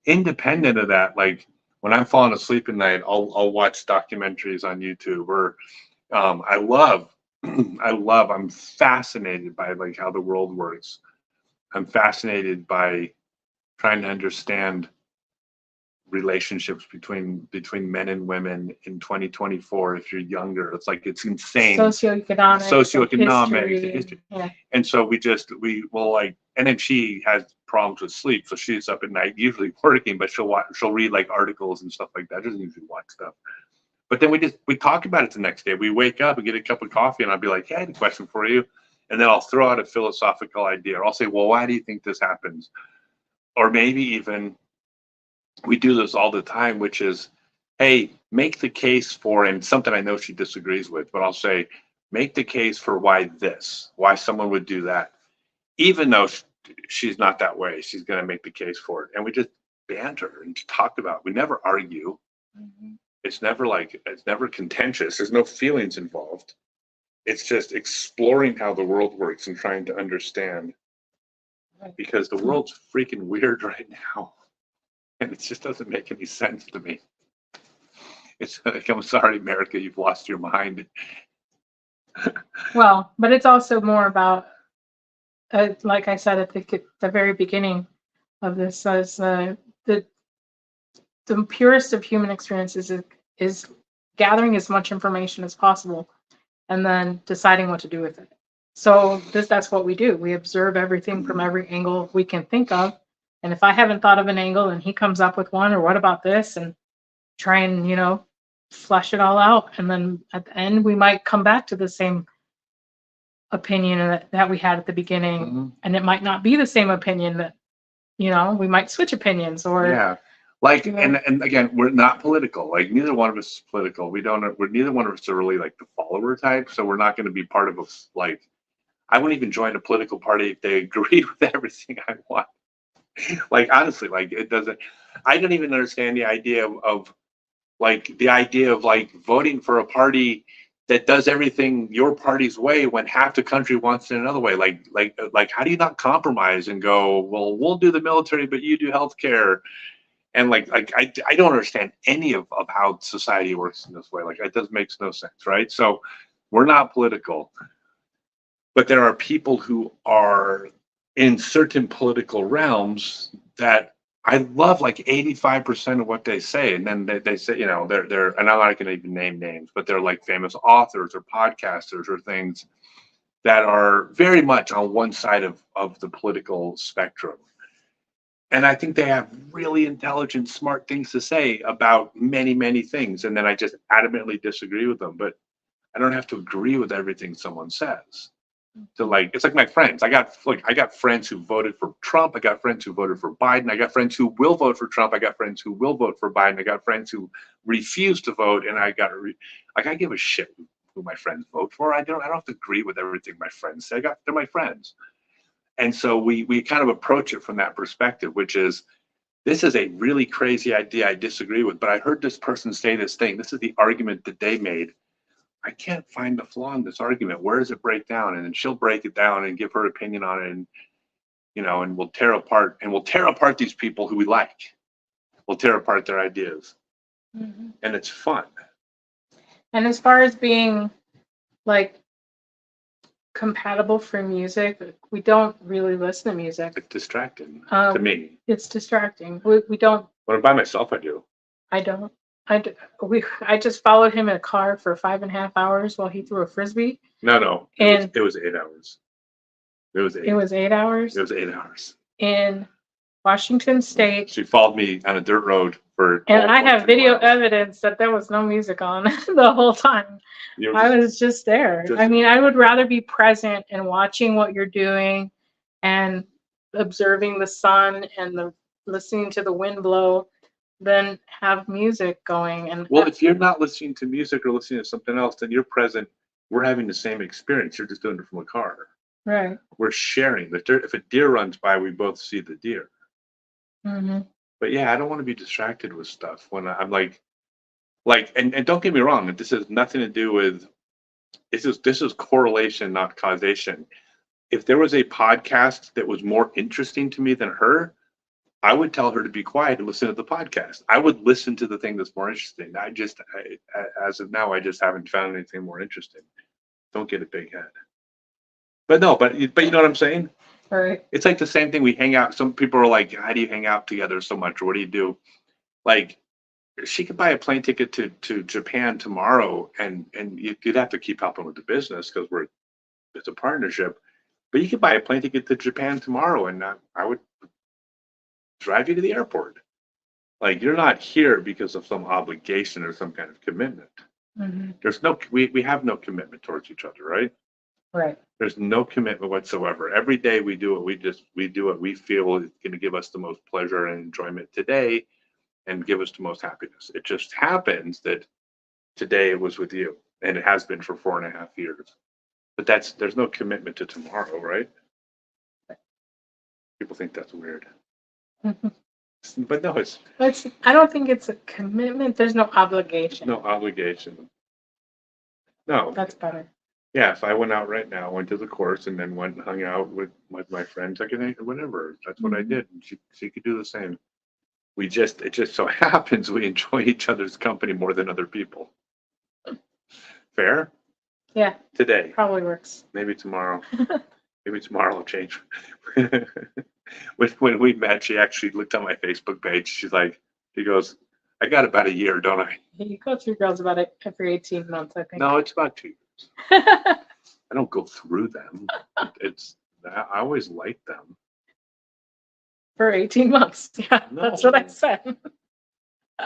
Independent of that, like when I'm falling asleep at night, I'll watch documentaries on YouTube, or I'm fascinated by like how the world works. I'm fascinated by trying to understand relationships between men and women in 2024. If you're younger, it's like, it's insane. Socioeconomic history. Yeah. And so we will like, and then she has problems with sleep, so she's up at night usually working, but she'll read like articles and stuff like that. Doesn't usually watch stuff. But then we talk about it the next day. We wake up and get a cup of coffee, and I'll be like, hey, I had a question for you. And then I'll throw out a philosophical idea, or I'll say, well, why do you think this happens? Or maybe even, we do this all the time, which is, hey, make the case for, and something I know she disagrees with, but I'll say, make the case for why someone would do that. Even though she's not that way, she's going to make the case for it. And we just banter and talk about it. We never argue. Mm-hmm. It's never contentious. There's no feelings involved. It's just exploring how the world works and trying to understand, because the world's freaking weird right now. And it just doesn't make any sense to me. It's like, I'm sorry, America, you've lost your mind. Well, but it's also more about, like I said at the very beginning of this, as the purest of human experiences is gathering as much information as possible and then deciding what to do with it. So that's what we do. We observe everything from every angle we can think of. And if I haven't thought of an angle and he comes up with one, or what about this, and try and, flesh it all out. And then at the end, we might come back to the same opinion that we had at the beginning. Mm-hmm. And it might not be the same opinion that, we might switch opinions, or Yeah. Like, and again, we're not political. Like, neither one of us is political. Neither one of us are really like the follower type. So we're not going to be part of like, I wouldn't even join a political party if they agreed with everything I want. Like, honestly, like, I don't even understand the idea of like voting for a party that does everything your party's way when half the country wants it another way. Like, how do you not compromise and go, well, we'll do the military, but you do healthcare? And I don't understand any of how society works in this way. Like, it does makes no sense, right? So we're not political, but there are people who are in certain political realms that I love, like 85% of what they say. And then they say, they're, and I'm not going to even name names, but they're like famous authors or podcasters or things that are very much on one side of the political spectrum. And I think they have really intelligent, smart things to say about many, many things. And then I just adamantly disagree with them. But I don't have to agree with everything someone says. So it's like my friends. I got friends who voted for Trump. I got friends who voted for Biden. I got friends who will vote for Trump. I got friends who will vote for Biden. I got friends who refuse to vote. And I give a shit who my friends vote for. I don't have to agree with everything my friends say. They're my friends. And so we kind of approach it from that perspective, which is, this is a really crazy idea I disagree with, but I heard this person say this thing. This is the argument that they made. I can't find the flaw in this argument. Where does it break down? And then she'll break it down and give her opinion on it, and and we'll tear apart these people who we like. We'll tear apart their ideas, mm-hmm. And it's fun. And as far as being like compatible for music, we don't really listen to music. It's distracting to me. It's distracting. We don't. When I'm by myself, I do. I don't. I just followed him in a car for 5.5 hours while he threw a frisbee. No. It was 8 hours. It was 8. It was 8 hours. It was 8 hours. In Washington State. She followed me on a dirt road for. And I have video evidence that there was no music on the whole time. I was just there. I mean, I would rather be present and watching what you're doing and observing the sun and listening to the wind blow than have music going. And well, if you're not listening to music or listening to something else, then you're present. We're having the same experience. You're just doing it from a car. Right. We're sharing. If a deer runs by, we both see the deer. Mm-hmm. But yeah, I don't want to be distracted with stuff when I'm and don't get me wrong, this has nothing to do with, this is correlation, not causation. If there was a podcast that was more interesting to me than her, I would tell her to be quiet and listen to the podcast. I would listen to the thing that's more interesting. As of now, I just haven't found anything more interesting. Don't get a big head. But no, but you know what I'm saying? Right. It's like the same thing. We hang out. Some people are like, how do you hang out together so much? Or what do you do? Like, she could buy a plane ticket to Japan tomorrow, and you'd have to keep helping with the business because it's a partnership. But you could buy a plane ticket to Japan tomorrow, and I would drive you to the airport. Like, you're not here because of some obligation or some kind of commitment. Mm-hmm. There's we have no commitment towards each other, right? Right. There's no commitment whatsoever. Every day we do we do what we feel is going to give us the most pleasure and enjoyment today and give us the most happiness. It just happens that today it was with you, and it has been for 4.5 years. But there's no commitment to tomorrow, right? People think that's weird. Mm-hmm. But no, I don't think it's a commitment. There's no obligation. No obligation. No. That's better. Yeah, if I went out right now, went to the course, and then went and hung out with my friends, I could, whatever. That's what I did. And she could do the same. It just so happens we enjoy each other's company more than other people. Fair? Yeah, today. probably works. Maybe tomorrow. Maybe tomorrow will change. When we met, she actually looked on my Facebook page. She goes, I got about a year, don't I? You go through girls about it every 18 months, I think. No, it's about 2 years. I don't go through them. I always like them. For 18 months. Yeah, No. that's what I said.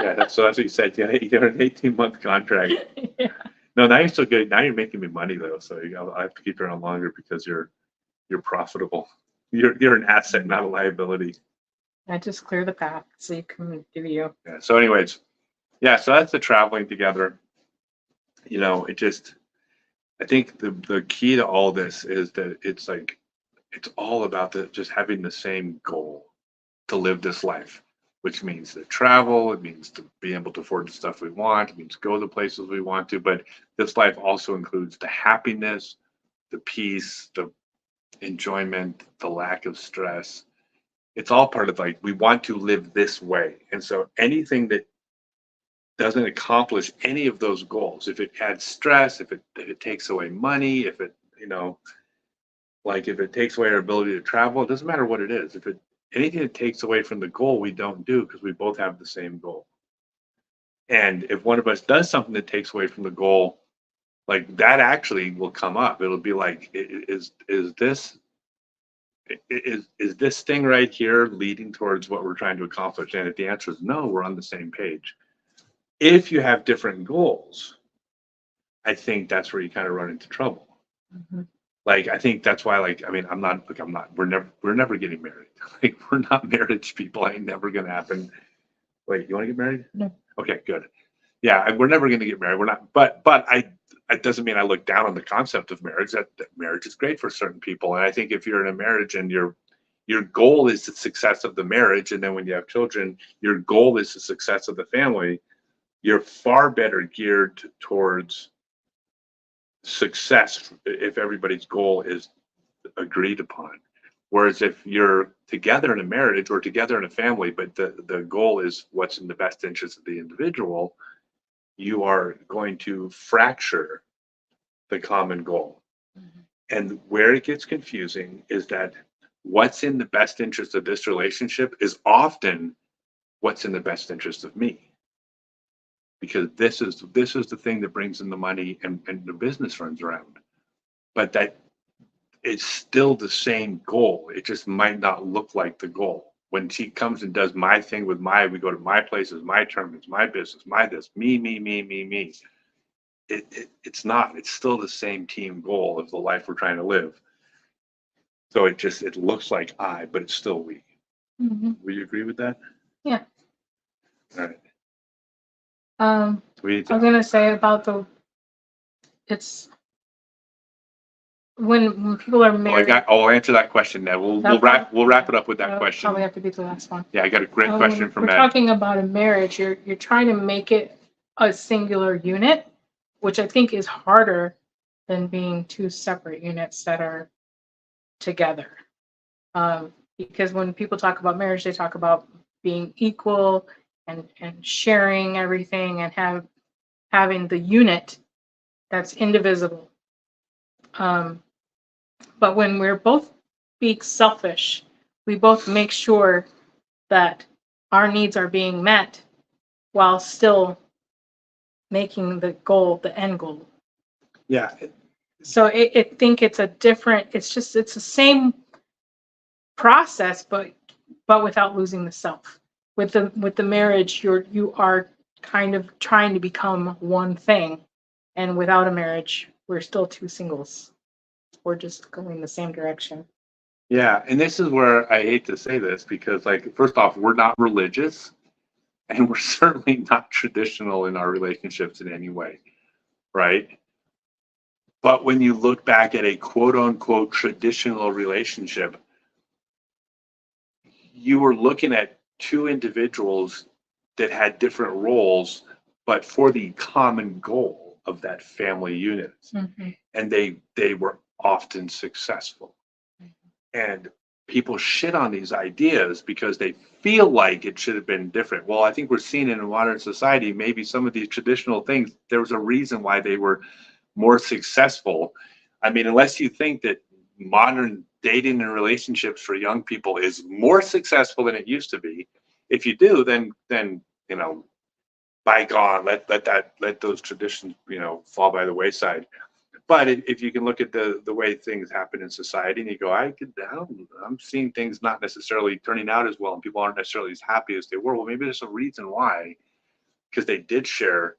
Yeah, that's what you said. Yeah, you're an 18-month contract. Yeah. No, now you're still good. Now you're making me money though, so I have to keep you around longer because you're profitable. You're an asset, not a liability. I just clear the path so you can give you. Yeah. So, anyways, yeah. So that's the traveling together. I think the key to all this is that it's all about just having the same goal to live this life, which means to travel. It means to be able to afford the stuff we want. It means go the places we want to. But this life also includes the happiness, the peace, the enjoyment, the lack of stress. It's all part of we want to live this way. And so anything that doesn't accomplish any of those goals, if it adds stress, if it takes away money, if it, if it takes away our ability to travel, it doesn't matter what it is. Anything that takes away from the goal, we don't do because we both have the same goal. And if one of us does something that takes away from the goal, that actually will come up. It'll be is this thing right here leading towards what we're trying to accomplish? And if the answer is no, we're on the same page. If you have different goals, I think that's where you kind of run into trouble. Mm-hmm. I think that's why, we're never getting married. We're not marriage people. Ain't never gonna happen. Wait, you want to get married? No. Okay, good. Yeah, we're never gonna get married. We're not. But it doesn't mean I look down on the concept of marriage. That marriage is great for certain people, and I think if you're in a marriage and your goal is the success of the marriage, and then when you have children, your goal is the success of the family, you're far better geared towards success if everybody's goal is agreed upon. Whereas if you're together in a marriage or together in a family, but the goal is what's in the best interest of the individual, you are going to fracture the common goal. Mm-hmm. And where it gets confusing is that what's in the best interest of this relationship is often what's in the best interest of me. Because this is the thing that brings in the money and the business runs around. But that it's still the same goal. It just might not look like the goal. When she comes and does my thing with we go to my places, my tournaments, my business, my this, me. It's not. It's still the same team goal of the life we're trying to live. So it looks like but it's still we. Mm-hmm. Will you agree with that? Yeah. All right. I was gonna say about it's when people are married. I'll answer that question now. We'll wrap it up with that question. Probably have to be the last one. Yeah, I got a great question from Ed. We're talking about a marriage. You're trying to make it a singular unit, which I think is harder than being two separate units that are together. Because when people talk about marriage, they talk about being equal and sharing everything and having the unit that's indivisible. But when we're both being selfish, we both make sure that our needs are being met while still making the goal the end goal. Yeah. So I think it's the same process, but without losing the self. With the marriage, you are kind of trying to become one thing, and without a marriage, we're still two singles. We're just going the same direction. Yeah, and this is where I hate to say this because, first off, we're not religious, and we're certainly not traditional in our relationships in any way, right? But when you look back at a quote-unquote traditional relationship, you were looking at two individuals that had different roles, but for the common goal of that family unit. Mm-hmm. And they were often successful. Mm-hmm. And people shit on these ideas because they feel like it should have been different. Well, I think we're seeing in a modern society, maybe some of these traditional things, there was a reason why they were more successful. I mean, unless you think that modern dating and relationships for young people is more successful than it used to be. If you do, then you know, by God, let those traditions, you know, fall by the wayside. But if you can look at the way things happen in society, and you go, I'm seeing things not necessarily turning out as well, and people aren't necessarily as happy as they were. Well, maybe there's a reason why, because they did share,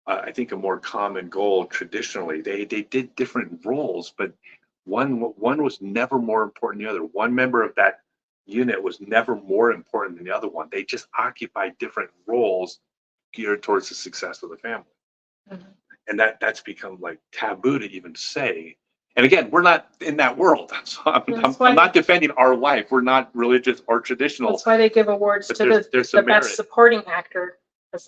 I think, a more common goal traditionally. They did different roles, but one was never more important than the other. One member of that unit was never more important than the other one. They just occupied different roles geared towards the success of the family. Mm-hmm. And that's become like taboo to even say. And again, we're not in that world. So I'm not defending our life. We're not religious or traditional. That's why they give awards to the best supporting actor as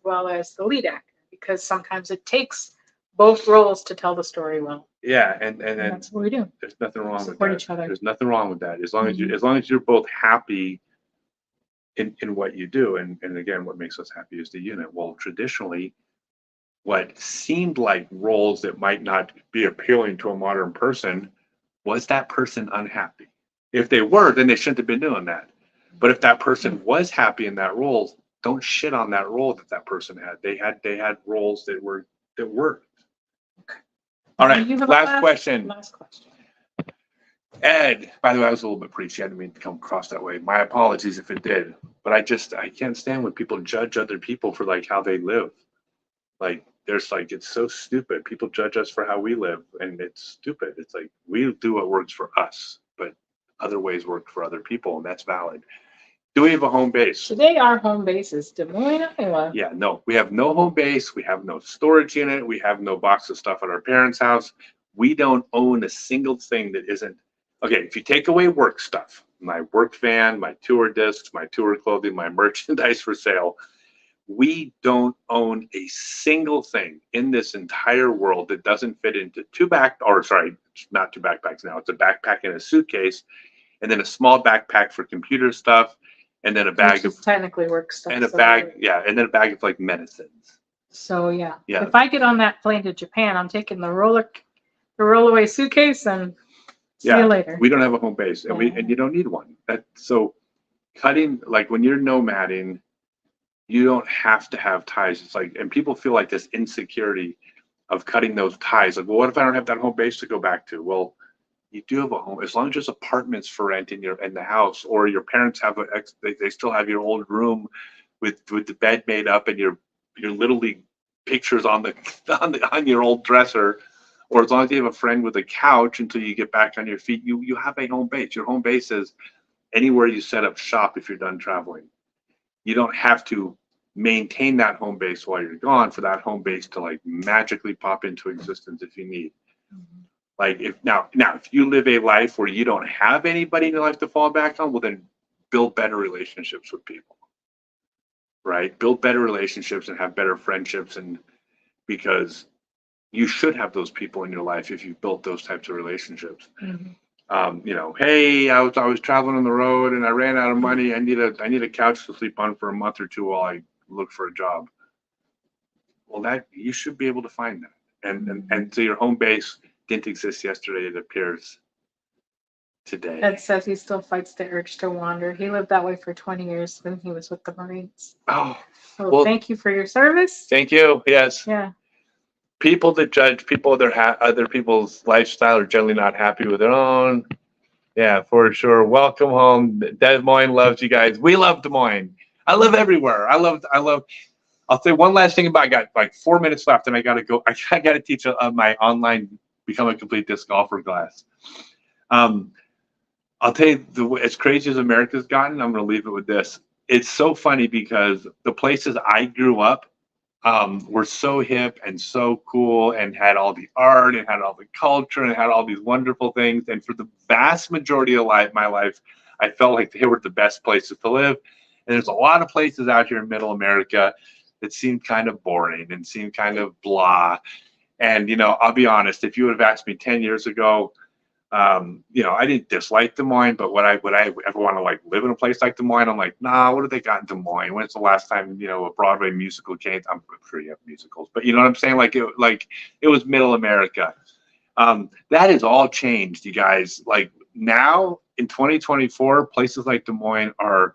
well as the lead actor, because sometimes it takes both roles to tell the story well. Yeah, and that's what we do. There's nothing wrong with that. Each other. There's nothing wrong with that. As long as you're both happy in what you do, and again, what makes us happy is the unit. Well, traditionally, what seemed like roles that might not be appealing to a modern person, was that person unhappy? If they were, then they shouldn't have been doing that. But if that person was happy in that role, don't shit on that role that person had. They had roles that worked. Okay. All right. Last question. Ed, by the way, I was a little bit preachy. I didn't mean to come across that way. My apologies if it did. But I can't stand when people judge other people for like how they live. Like it's so stupid. People judge us for how we live, and it's stupid. It's like we do what works for us, but other ways work for other people, and that's valid. Do we have a home base? Today our home base is Des Moines, Iowa. Yeah, no, we have no home base. We have no storage unit. We have no box of stuff at our parents' house. We don't own a single thing that isn't, okay, if you take away work stuff, my work van, my tour discs, my tour clothing, my merchandise for sale, we don't own a single thing in this entire world that doesn't fit into not two backpacks now. It's a backpack and a suitcase, and then a small backpack for computer stuff, and then a bag of technically work stuff. And a bag, and then a bag of like medicines. So yeah. If I get on that plane to Japan, I'm taking the rollaway suitcase and see you later. We don't have a home base, and you don't need one. So cutting, like when you're nomading, you don't have to have ties. It's like, and people feel like this insecurity of cutting those ties. Like, well, what if I don't have that home base to go back to? Well, you do have a home, as long as there's apartments for rent in the house, or your parents have they still have your old room with the bed made up and your Little League pictures on your old dresser, or as long as you have a friend with a couch until you get back on your feet, you have a home base. Your home base is anywhere you set up shop if you're done traveling. You don't have to maintain that home base while you're gone for that home base to like magically pop into existence if you need. Mm-hmm. Like if you live a life where you don't have anybody in your life to fall back on, well then build better relationships with people, right? Build better relationships and have better friendships, and because you should have those people in your life if you've built those types of relationships. Mm-hmm. Hey, I was traveling on the road and I ran out of money. I need a couch to sleep on for a month or two while I look for a job. Well, that you should be able to find that, and so your home base didn't exist yesterday, it appears today. Ed says he still fights the urge to wander. He lived that way for 20 years when he was with the Marines. Oh, well, thank you for your service. Thank you. Yes. Yeah. People that judge other people's lifestyle are generally not happy with their own. Yeah, for sure. Welcome home. Des Moines loves you guys. We love Des Moines. I live everywhere. I'll say one last thing about. I got like 4 minutes left, and I gotta go. I gotta teach my online Become a Complete Disc Golfer class. I'll tell you, as crazy as America's gotten, I'm going to leave it with this. It's so funny because the places I grew up were so hip and so cool and had all the art and had all the culture and had all these wonderful things. And for the vast majority of my life, I felt like they were the best places to live. And there's a lot of places out here in Middle America that seem kind of boring and seem kind of blah. And, I'll be honest, if you would have asked me 10 years ago, You know, I didn't dislike Des Moines, but would I ever want to like live in a place like Des Moines? I'm like, nah. What have they got in Des Moines? When's the last time a Broadway musical came? I'm sure you have musicals, but you know what I'm saying? Like it was Middle America. That has all changed, you guys. Like now in 2024, places like Des Moines are,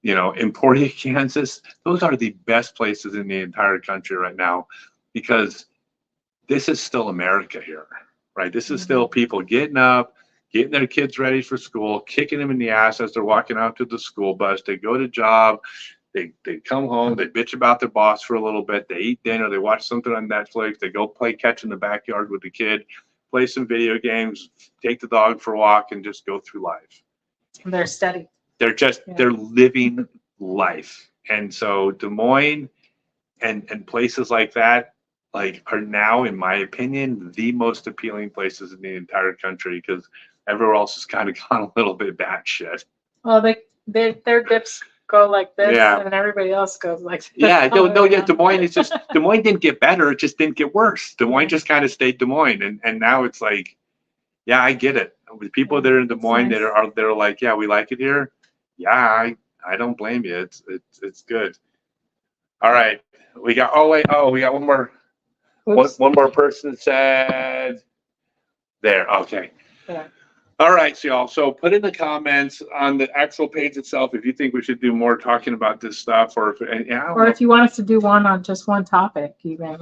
Emporia, Kansas. Those are the best places in the entire country right now, because this is still America here, right? This is still people getting up, getting their kids ready for school, kicking them in the ass as they're walking out to the school bus. They go to job, they come home, they bitch about their boss for a little bit, they eat dinner, they watch something on Netflix, they go play catch in the backyard with the kid, play some video games, take the dog for a walk, and just go through life. They're steady. They're just they're living life. And so Des Moines and places like that are now, in my opinion, the most appealing places in the entire country, because everywhere else has kind of gone a little bit batshit. Well, their dips go like this, and everybody else goes like this. Yeah, Des Moines is just Des Moines didn't get better, it just didn't get worse. Des Moines just kind of stayed Des Moines, and now it's like, yeah, I get it. With people that are in Des Moines that are like, yeah, we like it here. Yeah, I don't blame you. It's good. All right, we got we got one more. One more person said there. Okay. Yeah. All right, so y'all. So put in the comments on the actual page itself if you think we should do more talking about this stuff, or if you want us to do one on just one topic, even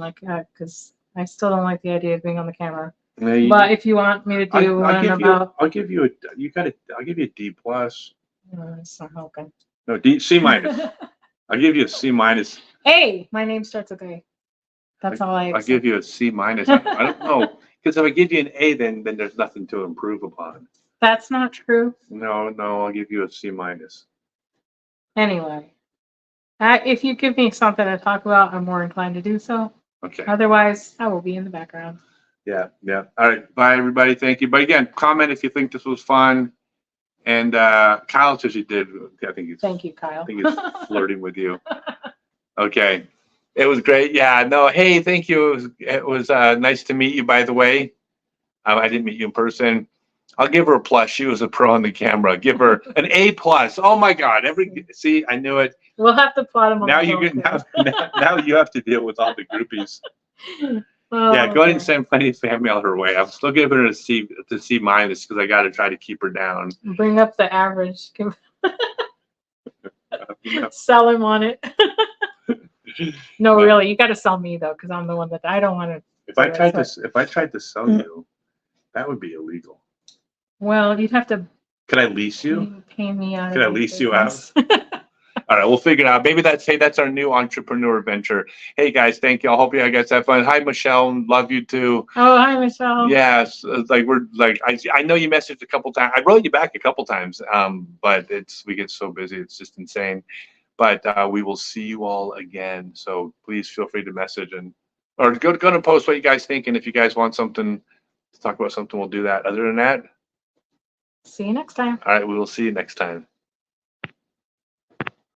because I still don't like the idea of being on the camera. But if you want me to do one about, I'll give you a D plus. It's not helping. No, C minus. I'll give you a C minus. A. My name starts with A. That's all I. I'll give you a C minus. I don't know, because if I give you an A, then there's nothing to improve upon. That's not true. No, I'll give you a C minus. Anyway, if you give me something to talk about, I'm more inclined to do so. Okay. Otherwise, I will be in the background. Yeah. All right. Bye, everybody. Thank you. But again, comment if you think this was fun. And Kyle says you did. Thank you, Kyle. I think he's flirting with you. Okay. It was great. Yeah. No. Hey, thank you. It was nice to meet you, by the way. I didn't meet you in person. I'll give her a plus. She was a pro on the camera. Give her an A plus. Oh my God. See, I knew it. We'll have to plot them on. Now now you have to deal with all the groupies. Yeah, go ahead and send plenty of fan mail her way. I'm still giving her a C minus, because I got to try to keep her down. Bring up the average. Sell him on it. No, really, you got to sell me though, because I'm the one that I don't want to. If I tried to sell you, that would be illegal. Well, you'd have to. Could I lease you? Pay me out. Could I lease you out? All right, we'll figure it out. Maybe that's our new entrepreneur venture. Hey guys, thank you. I hope you guys have fun. Hi Michelle, love you too. Oh, hi Michelle. Yes, I know you messaged a couple times. I wrote you back a couple times, but we get so busy, it's just insane. But we will see you all again. So please feel free to message or go to post what you guys think, and if you guys want something to talk about something, we'll do that. Other than that, see you next time. All right, we will see you next time.